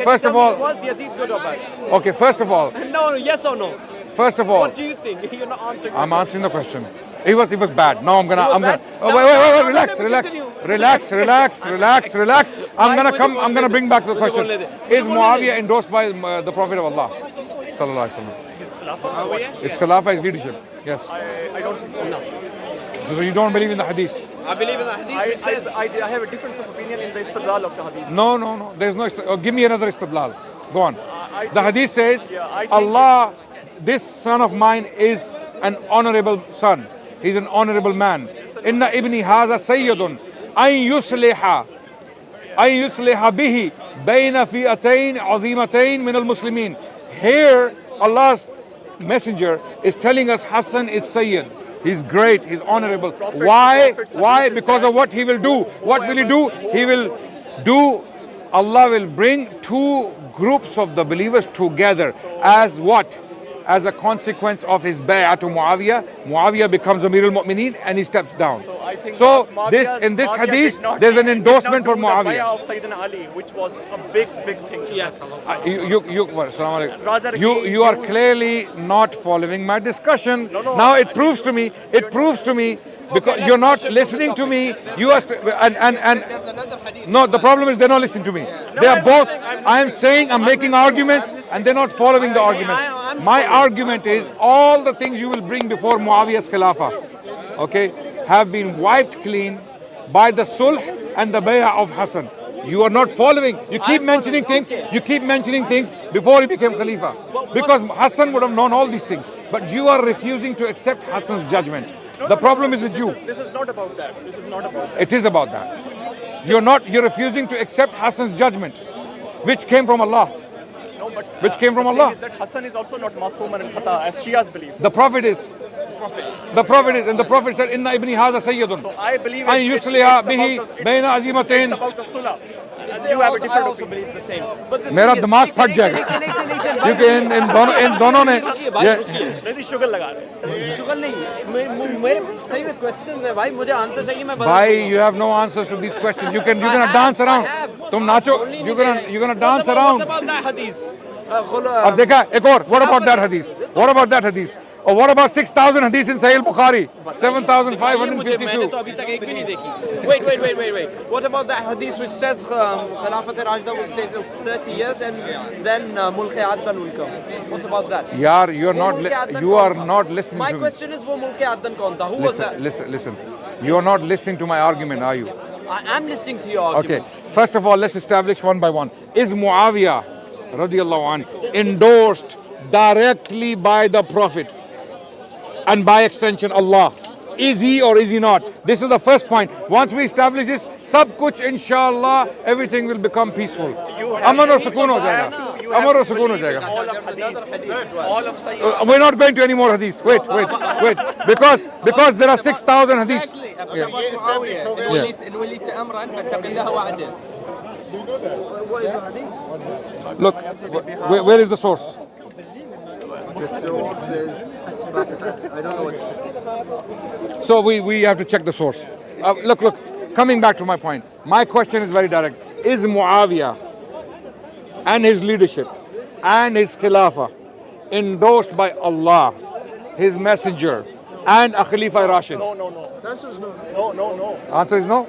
First of all, was Yazid good or bad? okay, first of all, No, yes or no? first of all, What do you think? You're not answering. I'm my answering the question. It was bad. Now I'm It was bad? oh, Now- wait, now relax, let me relax, continue. relax. I'm gonna bring back to the मुझे question. बोलने दे, Is मुझे बोलने Muawiyah endorsed by the Prophet of Allah? Sallallahu Alaihi Wasallam. It's Khilafah, his leadership. Yes. I don't think so. No. So you don't believe in the hadith? I believe in the hadith which says. I have a difference of opinion in the istidlal of the hadith. No. There's no. Give me another istidlal. Go on. I The hadith says, Yeah, I think- Allah, this son of mine is an honorable son. He's an honorable man. Inna ibni haza sayyidun an yusliha bihi bayna fi'atayn azimatayn min al-muslimin. Here, Allah's messenger is telling us Hassan is Sayyid. He's great, he's honorable. Why? Because of what he will do. What will he do? He will do, Allah will bring two groups of the believers together as what? As a consequence of his bay'ah to Muawiyah. Muawiyah becomes Amir al-Mu'mineen and he steps down. So I think So that in this Muawiyah hadith, did not- there's an did endorsement not for do the Muawiyah. bay'ah of Sayyidina Ali, which was a big thing. Yes. Rather You are clearly not following my discussion. No, Now it proves to me, because you're not listening to me. You are no, the problem is they're not listening to me. They are both. I'm making arguments and they're not following the argument. My argument is all the things you will bring before Muawiyah's Khilafah, okay, have been wiped clean by the sulh and the bay'ah of Hassan. You are not following. You keep mentioning things. You keep mentioning things before he became Khalifa. Because Hassan would have known all these things. But you are refusing to accept Hassan's judgment. The problem is with you. This is not about that. This is not about that. It is about that. You're refusing to accept Hassan's judgment, which came from Allah. No, but Which came from the thing Allah. is that Hassan is also not Masum and Khata, as Shias believe. The Prophet is. The Prophet is. And the Prophet said, Inna ibni haza sayyidun. So I believe An it's yusliha about bihi the- bayna it's azimatain. about the Sulah. And I you have a also different opinion. believe the same. But the मेरा thing is- दिमाग फट जाएगा क्योंकि इन दोनों ने नहीं sugar लगा रहे शुगर नहीं मेरे सही में क्वेश्चन है भाई मुझे आंसर चाहिए मैं Bhai, you have no answers to these questions. You're gonna dance around. तुम नाचो. You're gonna dance around. What about that hadith? अब देखा एक और. What about that hadith? What about that hadith? Or what about 6,000 hadith in Sahih Bukhari? मैंने 7,552. तो अभी तक एक भी नहीं देखी. Wait. What about that hadith which says Khilafat Rashida will stay till 30 years and then Mulk Adnan will come? What about that? Yaar, you are कौन था? not listening My to me. question is वो Mulk Adnan कौन था? Who was that? Listen. You are not listening to my argument, are you? I am listening to your Okay. argument. First of all, let's establish one by one. Is Muawiyah radiallahu anh endorsed directly by the Prophet and by extension Allah? Is he or is he not? This is the first point. Once we establish this, sab kuch inshallah, everything will become peaceful. Aman aur sukoon ho jayega. Aman aur sukoon ho jayega. all of Sayyid. We're not going to any more hadiths. Wait. Because there are 6,000 hadiths. الوليد امرا فاتق الله واعدل. What is the hadith? Look, where is the source? The source is I don't know what. So we have to check the source. Look, coming back to my point. My question is very direct. Is Muawiyah and his leadership and his Khilafah endorsed by Allah, his messenger, and a Khalifa Rashid? No. No. Answer is no?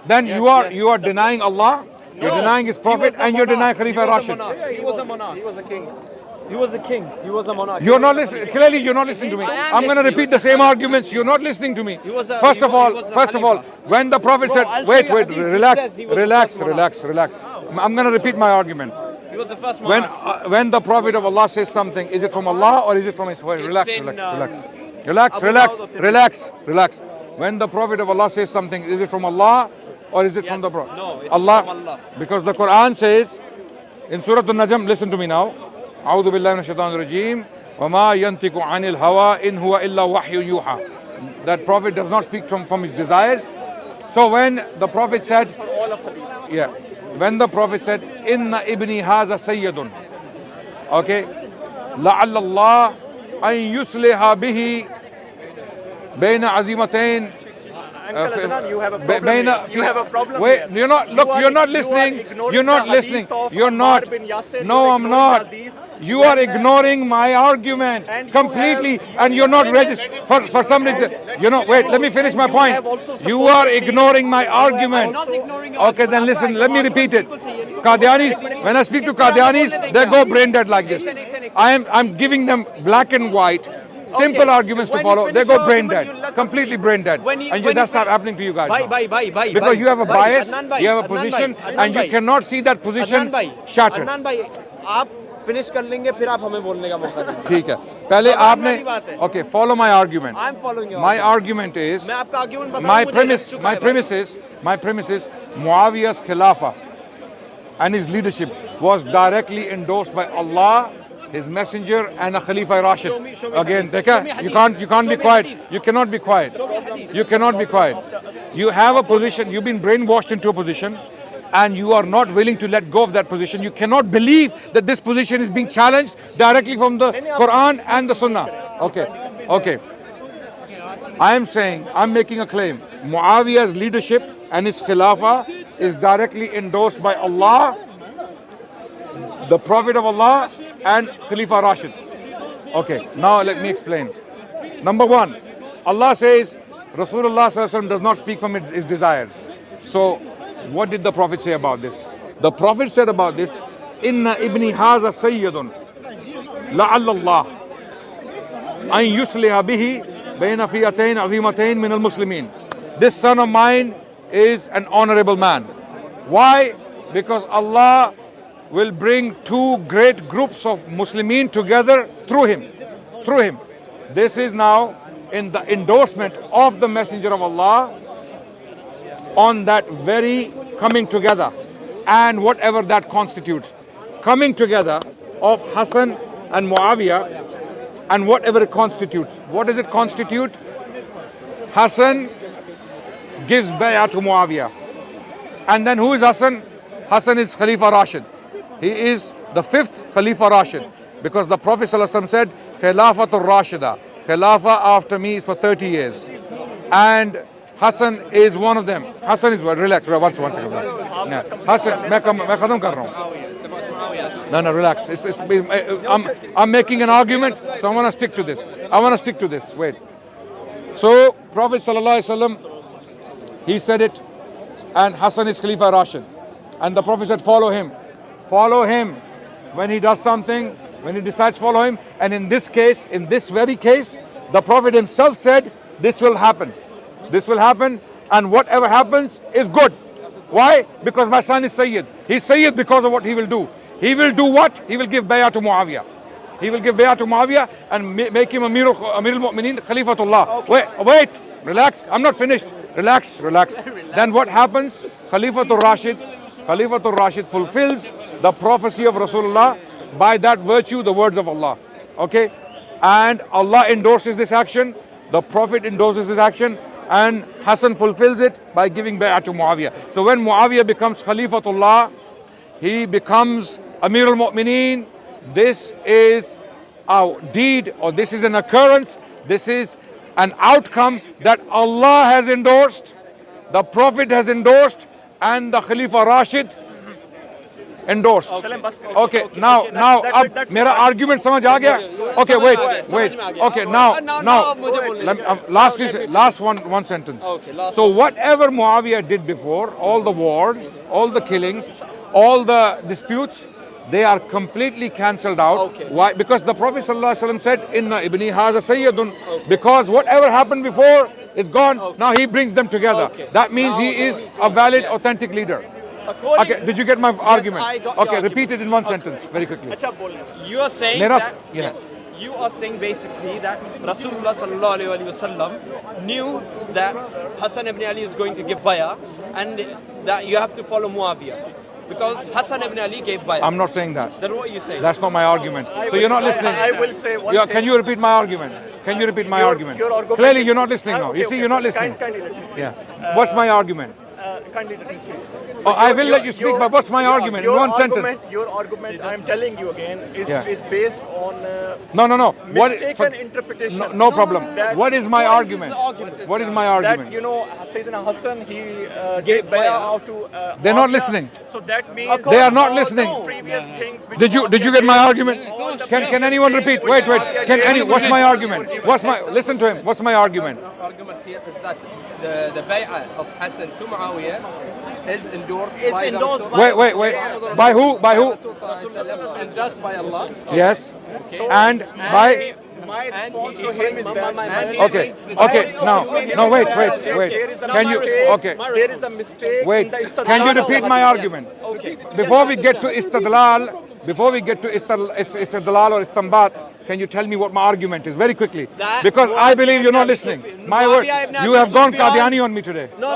Then you are denying Allah, you're denying his Prophet, and you're denying Khalifa Rashid. He was a monarch. He was a king. He was a king. He was a monarch. You're not listening. Clearly, you're not listening to me. I am I'm going to listening. repeat the same arguments. You're not listening to me. He was a- First he of was- all, he was a first of all, Khalifa. when the Prophet Bro, said, I'll show wait, you hadith which relax. says he was the first I'm going to repeat my argument. He was the first When monarch. when the Prophet of Allah says something, is it from Allah or is it from his way? Relax. in, Relax. When the Prophet of Allah says something, is it from Allah or is it from the Prophet? No, it's Allah. from Allah. Because the Quran says in Surah An-Najm, listen to me now. أعوذ بالله من الشيطان الرجيم وما ينطق عن الهوى إن هو إلا وحي يوحى. That Prophet does not speak from his desires. So when the Prophet said, All of hadith. when the Prophet said, Inna ibni haza sayyidun, okay, لعل الله أن يصلح به بين عزيمتين Uncle Adnan, you have a ب- problem. بين Here. You في- have a problem. Wait, here. you're not. Look, you're not listening. You're not listening. You're not. No, I'm not. You are ignoring my argument And you completely, have- and you're not registered for some reason. You know. Wait, let me finish my point. have also You are supported me. ignoring my You have argument. also- Okay, then listen. Let me repeat it. Qadianis. When I speak to Qadianis, they go brain dead like this. I'm giving them black and white. Simple arguments to When you follow. They finish go your brain argument, dead, you'll let us completely speak. brain dead, When you- and when that's you not happening to you guys. now. Bhai, Because you have a bias, Adnan bhai, you have a Adnan position, bhai, and you Adnan bhai. cannot see that position shattered. Adnan भाई आप finish कर लेंगे फिर आप हमें बोलने का मौका देंगे ठीक है पहले साधारण आपने वाली बात है। okay follow my argument. I am following your My argument is मैं आपका आर्गुमेंट बता my premise is Muawiyah's Khilafah and his leadership was directly endorsed by Allah, His Messenger, and a Khalifa Rashid. Show me Again, hadith. dekha, Show me hadith. you can't Show be me quiet. hadith. You cannot be quiet. You cannot be quiet. You have a position. You've been brainwashed into a position, and you are not willing to let go of that position. You cannot believe that this position is being challenged directly from the Quran and the Sunnah. Okay. I am saying, I'm making a claim. Muawiyah's leadership and his Khilafah is directly endorsed by Allah, the Prophet of Allah, and Khalifa Rashid. Okay, now let me explain. Number one, Allah says Rasulullah Sallallahu Alaihi Wasallam does not speak from his desires. So, what did the Prophet say about this? The Prophet said about this, Inna ibni haza sayyidun la'alla Allah an yusliha bihi bayna fi'atayn azimatayn min al-muslimin. This son of mine is an honorable man. Why? Because Allah will bring two great groups of Muslimin together through him. This is now in the endorsement of the Messenger of Allah on that very coming together and whatever that constitutes. Coming together of Hassan and Muawiyah and whatever it constitutes. What does it constitute? Hassan gives bay'ah to Muawiyah. And then who is Hassan? Hassan is Khalifa Rashid. He is the fifth Khalifa Rashid. Because the Prophet ﷺ said, Khilafatul Rashida. Khilafah after me is for 30 years. And Hassan is one of them. Hassan is what? Relax, one second. Yeah. Hassan, मैं खत्म कर रहा हूँ. No, relax. I'm making an argument, so I want to stick to this. Wait. So, Prophet ﷺ, he said it, and Hassan is Khalifa Rashid. And the Prophet said, follow him. Follow him. When he does something, when he decides, follow him. And in this case, in this very case, the Prophet himself said, this will happen. This will happen, and whatever happens is good. Why? Because my son is Sayyid. He's Sayyid because of what he will do. He will do what? He will give bay'ah to Muawiyah. He will give bay'ah to Muawiyah and make him Amir al-Mu'mineen, Khalifatullah. Wait, relax. I'm not finished. Relax. Then what happens? Khalifatul Rashid fulfills the prophecy of Rasulullah by that virtue, the words of Allah. Okay? And Allah endorses this action. The Prophet endorses this action. And Hassan fulfills it by giving bay'ah to Muawiyah. So when Muawiyah becomes Khalifatullah, he becomes Amir al-Mu'mineen. This is a deed, or this is an occurrence. This is an outcome that Allah has endorsed, the Prophet has endorsed, and the Khalifa Rashid endorsed. Okay, now अब मेरा argument समझ आ गया? Okay, wait. Okay, now last one sentence. So whatever Muawiyah did before, all the wars, all the killings, all the disputes, they are completely cancelled out. Why? Because the Prophet ﷺ said, Inna ibni haza sayyidun. Because whatever happened before is gone. Now he brings them together. That means he is a valid, authentic leader. Okay, did you get my argument? I got Okay, your repeat it in one sentence, very quickly. You are saying that you are saying basically that Rasulullah sallallahu alaihi wasallam knew that Hassan ibn Ali is going to give bay'ah, and that you have to follow Muawiyah because Hassan ibn Ali gave bay'ah. I'm not saying that. Then what are you saying? That's not my argument. So you're not listening. I will say one thing. Can you repeat my argument? Can you repeat my argument? Your argument Clearly is- you're not listening now. You see, you're not listening. Kindly let me speak. Yeah. What's my argument? kindly let me speak. Oh, I will let you speak, but what's my argument in one sentence? Your argument, I'm telling you again, Yeah. is based on No. mistaken interpretation. No problem. That- What is my argument? What is my That, argument? you know, Sayyidina Hassan, he gave bay'ah out to They're not Muawiyah. listening. So that means They are not all listening. the previous things which Did you Muawiyah get my did, argument? all the Can previous anyone things repeat? which Wait. Muawiyah Can did, any? What's my argument? Listen to him. What's my argument? argument here is that the bay'ah of Hassan to Muawiyah is endorsed It's by endorsed the by- Wait. By who? By who? Rasul endorsed by Allah. Yes. And by. my And response he- to him is that Okay. No. Wait. Can you? Okay. There is a mistake Wait. in the istidlal Can you of repeat the my hadith. argument? Before we get to istidlal, istidlal or istinbat, can you tell me what my argument is very quickly? That Because I Muawiyah believe you're not ibn Abi listening. Sufyan- My word, Muawiyah ibn you Abi have gone Sufyan- Qadiani on me today. No.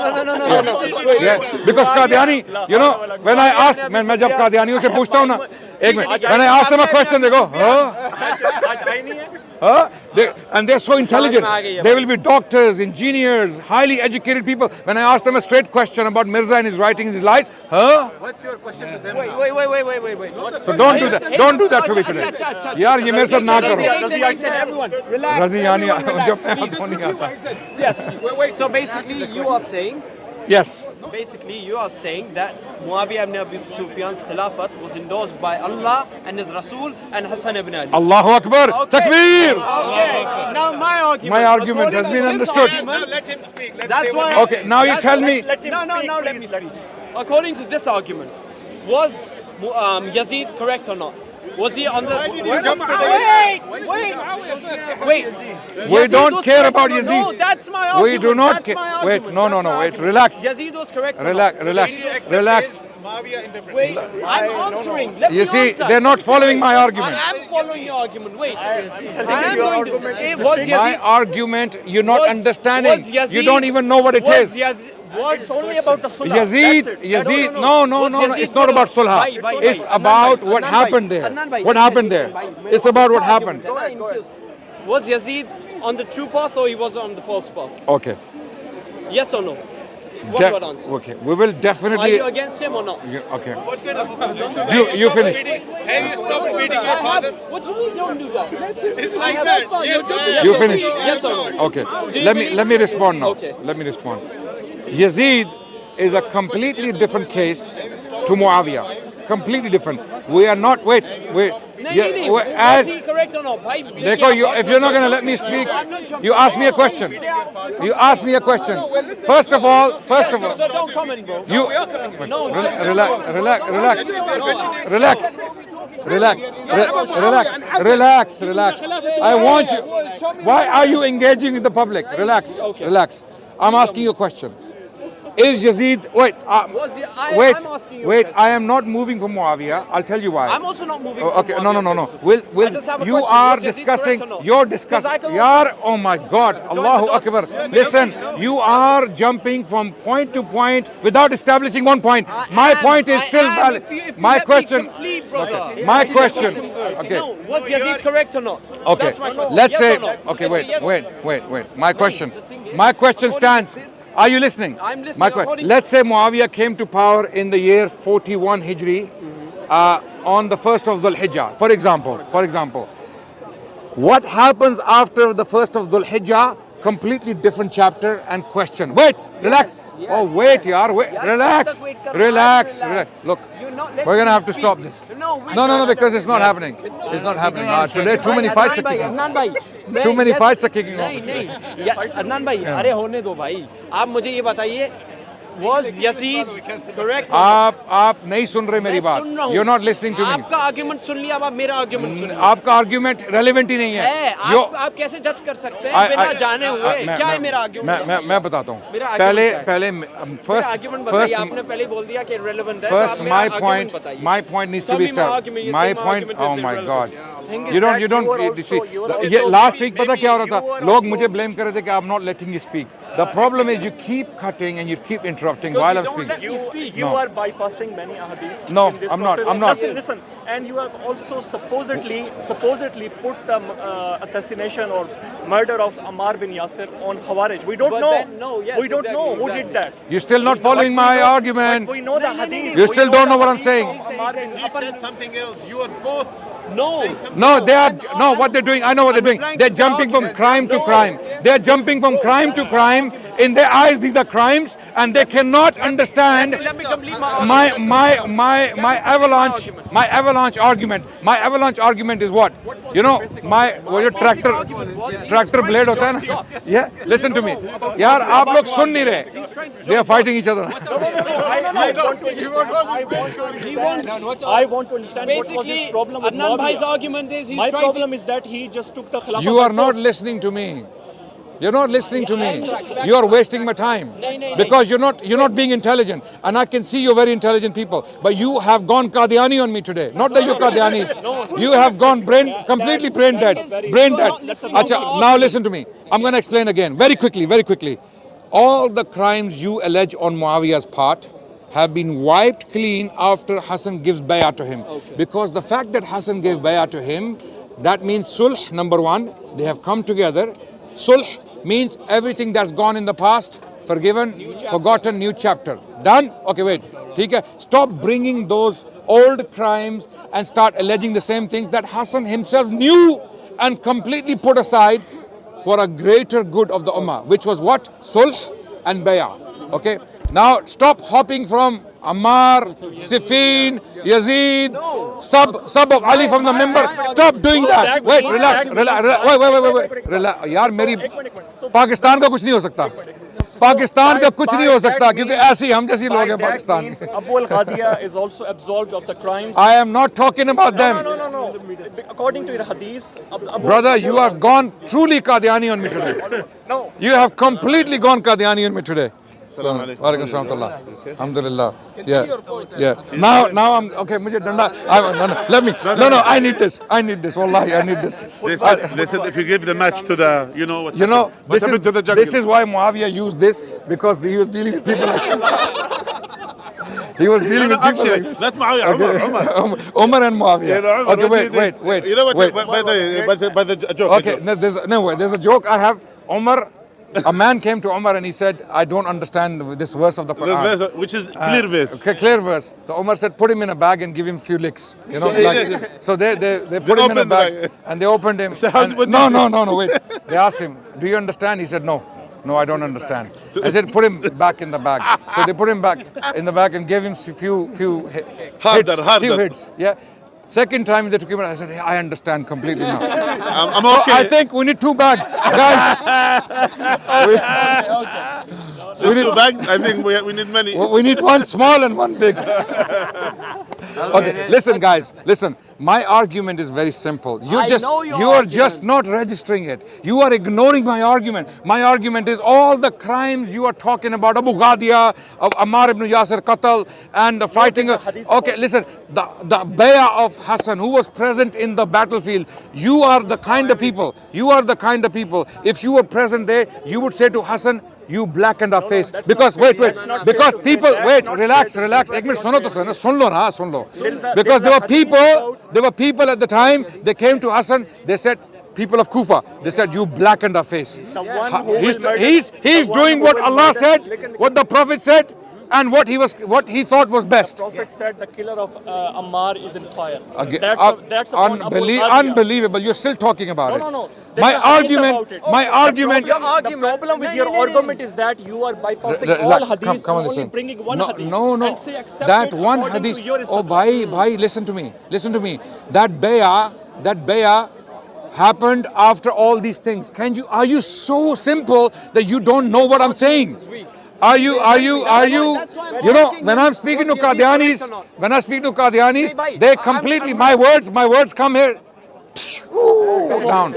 Yeah, because Qadiani, you know, when I asked, मैं जब कादियानियों से पूछता हूँ ना, एक minute, when I ask them a question, they go, आज आई नहीं है and they're so intelligent. They will be doctors, engineers, highly educated people. When I ask them a straight question about Mirza and his writings, his lies, What's your question to them? Wait. So don't do that. Don't do that to me today. यार ये मेरे साथ ना करो. Everyone, relax. रज़ियानी Everyone relax. जब मैं हाथ नहीं आता. Yes. So basically, you are saying Yes. that Muawiyah ibn Abi Sufyan's Khilafat was endorsed by Allah and His Rasul and Hassan ibn Ali. Allahu Akbar. Takbir. Okay. Now my argument. My argument has been according to this understood. argument- Let him speak. Let's That's say why. what Okay, now you tell me. No. Let me speak. According to this argument, was Yazid correct or not? Was he on the? Wait. We Yazid don't was care correct about or not? Yazid. No, that's my argument. We do not That's care. my Wait, argument. no. That's my Wait, argument. relax. Yazid was correct. or Relax. not? Relax. Mawiya interpretation. Wait, I'm answering. Let You me see, answer. they're not following my argument. I am following your argument. Wait. I am your going to. argument is Was My Yazid? argument, you're not was understanding. Yazid- You don't even know what it was is. Yazid? It's only about the sulh. Yazid, That's it. Yazid, No. no, Was Yazid it's not about sulh. Bhai, It's Adnan about bhai, what Adnan happened bhai, there. Adnan bhai, What happened there? It's about what happened. Was Yazid on the true path or he was on the false path? Okay. Yes or no? What's your answer? Okay, we will Are definitely. you against him or not? Okay. What kind of You finish. Have you stopped beating your father? What do you mean don't do that? It's like that. Yes, You finish. Yes or no? Okay. you Let me believe- respond now. Okay. Let me respond. Yazid is a completely different case to Muawiyah. Completely different. We are not. Wait. Nahi, we're- as was he correct or not? Bhai, Dekho, if you're not going to let me speak, you ask me a question. You ask me a question. First of all, So don't comment, bro. you relax. I want you. Why are you engaging with the public? Relax. I'm asking you a question. Is Yazid? Wait. I'm asking you a question. I am not moving from Muawiyah. I'll tell you why. I'm also not moving. Okay, from no. Muawiyah. I just have a You question. are Was Yazid discussing. correct or not? You're 'Cause discussing. I can Yaar, oh my God, Allahu the dots. Akbar. Listen, you are jumping from point to point without establishing one point. My point is still valid. My question. My question. Okay. No, was Yazid correct or not? Okay. That's my question. Let's Yes say. or no? Okay. Let's say Wait. yes. My question. My question stands. Are you listening? I'm listening. My question. According- Let's say Muawiyah came to power in the year 41 Hijri, on the 1st of Dhul Hijjah, for example. What happens after the 1st of Dhul Hijjah? Completely different chapter and question. Wait, relax. Yes. Oh, wait, yaar. Wait, relax. Relax. Look, You're not letting we're going to me have to speak. stop this. No, because it's not happening. It's not happening. Today, too many fights are kicking off. Too many fights are kicking off. नहीं अदनान भाई अरे होने दो भाई आप मुझे ये बताइए was Yazid correct or not? आप नहीं सुन रहे मेरी मैं बात. सुन रहा हूँ. You're not listening to me. आपका आर्गुमेंट सुन लिया अब आप मेरा आर्गुमेंट सुन आपका आर्ग्यूमेंट रेलेवेंट ही नहीं है. आप कैसे जज कर सकते हैं बिना जाने हुए क्या है मेरा आर्गुमेंट मैं बताता हूँ. मेरा argument क्या है? First, आर्गुमेंट बताइए आपने पहले ही बोल दिया कि रेलेवेंट है तो First, आप मेरा argument बताइए. my point needs to Tell be me my argument, established. you My say my point. argument Oh is my irrelevant. God. Thing is You that don't. you are See, also- ये last week पता क्या हो रहा you था? are लोग also- मुझे blame कर रहे थे कि I'm not letting you speak. The problem is you keep cutting and you keep interrupting while I'm you don't let speaking. me speak. You No. are bypassing many ahadith. No, in this I'm not, process. I'm not. Listen, and you have also supposedly put the assassination or murder of Ammar bin Yasir on Khawarij. We don't But know. then, no, yes, we don't exactly, know who exactly. did that. You're still not following my argument. But we know the hadith. You still don't know what I'm saying. He said something else. You are both No. saying something No, else. they are no. What they're doing, I know what they're doing. They're jumping from crime to crime. They're jumping from crime to crime. In their eyes, these are crimes, and they cannot understand Let me complete my argument. my avalanche argument. My avalanche argument is what? You know, my वो जो tractor blade होता है ना? Yeah, listen to me. यार आप लोग सुन नहीं रहे. They are fighting each other. I want to understand what was Basically, his problem with Adnan Bhai's Muawiyah. argument is he's My trying problem is that he just took the Khilafat. You are by not force. listening to me. You're not listening to me. You are wasting my time because you're not being intelligent. And I can see you're very intelligent people. But you have gone Qadiani on me today. Not that you're Qadianis. You have gone completely brain dead. Brain dead. Acha, now listen to me. I'm going to explain again very quickly. All the crimes you allege on Muawiyah's part have been wiped clean after Hassan gives bay'ah to him. Because the fact that Hassan gave bay'ah to him, that means sulh, number one. They have come together. Sulh means everything that's gone in the past, forgiven, forgotten, new chapter. Done? Okay, wait. ठीक है? Stop bringing those old crimes and start alleging the same things that Hassan himself knew and completely put aside for a greater good of the Ummah, which was what? Sulh and bay'ah. Okay? Now stop hopping from Ammar, Siffin, Yazid, sub of Ali from the member. Stop doing that. Wait, relax. Wait. Relax. यार मेरी पाकिस्तान का कुछ नहीं हो सकता. पाकिस्तान का कुछ नहीं हो सकता क्योंकि ऐसे ही हम जैसे लोग हैं पाकिस्तान में. Abu al-Ghadiya is also absolved of the crimes. I am not talking about them. No. According to your hadith, Brother, you have gone truly Qadiani on me today. No. You have completely gone Qadiani on me today. Walaikum salam wa rahmatullah. Alhamdulillah. Yeah. Now I'm okay. मुझे डंडा. Let me. No. I need this. Wallahi, I need this. They said if you give the match to the, what This happened to the jungle? is why Muawiyah used this because he was dealing with people like he was dealing with people like this. Not Muawiyah, Umar. Umar and Muawiyah. Okay, wait. You know what? By the joke. Okay, there's a joke I have. Umar, a man came to Umar and he said, I don't understand this verse of the Quran. Verse, which is clear verse. Okay, clear verse. So Umar said, put him in a bag and give him a few licks. So they put him in a bag and they opened him. No, wait. They asked him, do you understand? He said, no, I don't understand. I said, put him back in the bag. So they put him back in the bag and gave him few hits. Yeah. Second time they took him, I said, hey, I understand completely now. I'm So okay. I think we need 2 bags, guys. We need bags. I think we need many. We need one small and one big. Okay, listen, guys. Listen. My argument is very simple. You are just not registering it. You are ignoring my argument. My argument is all the crimes you are talking about, Abu Ghadiya, of Ammar ibn Yasir Qatl, and the fighting. Okay, listen. The bay'ah of Hassan, who was present in the battlefield. You are the kind of people. If you were present there, you would say to Hassan, you blackened our face because because people relax. एक minute सुनो तो सुन लो. Because there were people at the time. They came to Hassan. They said, people of Kufa. They said, you blackened our face. He's doing what Allah said, what the Prophet said, and what he thought was best. The Prophet said the killer of Ammar is in fire. That's unbelievable. You're still talking about it. No. My argument. The problem with your argument is that you are bypassing all hadiths and only bringing one hadith. No. And say accept That it one according hadith. to your Oh, bhai, listen to me. That bay'ah happened after all these things. Are you so simple that you don't know what I'm saying? Are you, when I'm speaking to Qadianis, they completely, my words come here, down.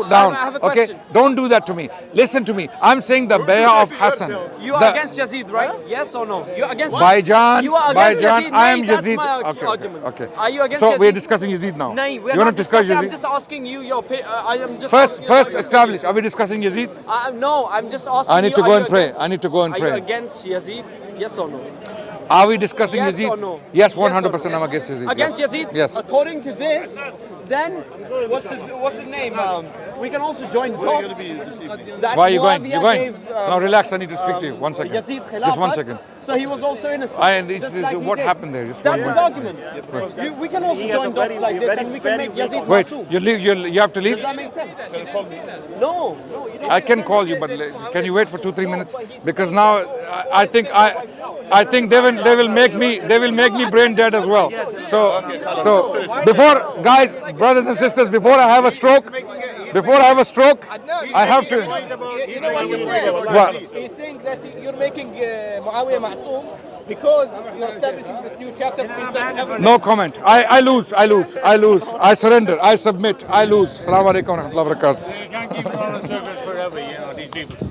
Down. Okay, don't do that to me. Listen to me. I'm saying the bay'ah of Hassan. You are against Yazid, right? Yes or no? You are against Baijan, You are against Yazid. I am That's Yazid. my argument. Okay. Are you against So Yazid? we're discussing Yazid now. No, we're You not want to discuss discussing. I'm Yazid? just asking you your opinion. I am just First asking you establish. Are we discussing Yazid? No, I'm just asking you. I need to are go you and pray. against- I need to go and Are pray. you against Yazid? Yes or no? Are we discussing Yes Yazid? or no? Yes, Yes or 100% no? I'm against Yazid. Against yes. Yazid? Yes. According to this, then what's his name? We can also join votes. That Why are you going? Muawiyah You're going? gave, No, relax. I need to speak to you. 1 second. Yazid Just 1 Khilafat, second. So he was also innocent. It's just like he what did. happened there? Just That's one his minute. argument. We can also He has join a dots very- like this, very- and we can make very Yazid Wait, Masoom. you have to leave? Does that make sense? No, you don't. I can call you, but can you wait for 2-3 minutes? Because now I think they will make me brain dead as well. So before, guys, brothers and sisters, before I have a stroke, I have to. You know what he said? What? He's saying that you're making Muawiyah Ma'soom because you're establishing this new chapter. No comment. I lose. I surrender. I submit. I lose. Assalamu alaikum wa rahmatullahi wa barakatuh. They can't keep it on the surface forever, you know, these people.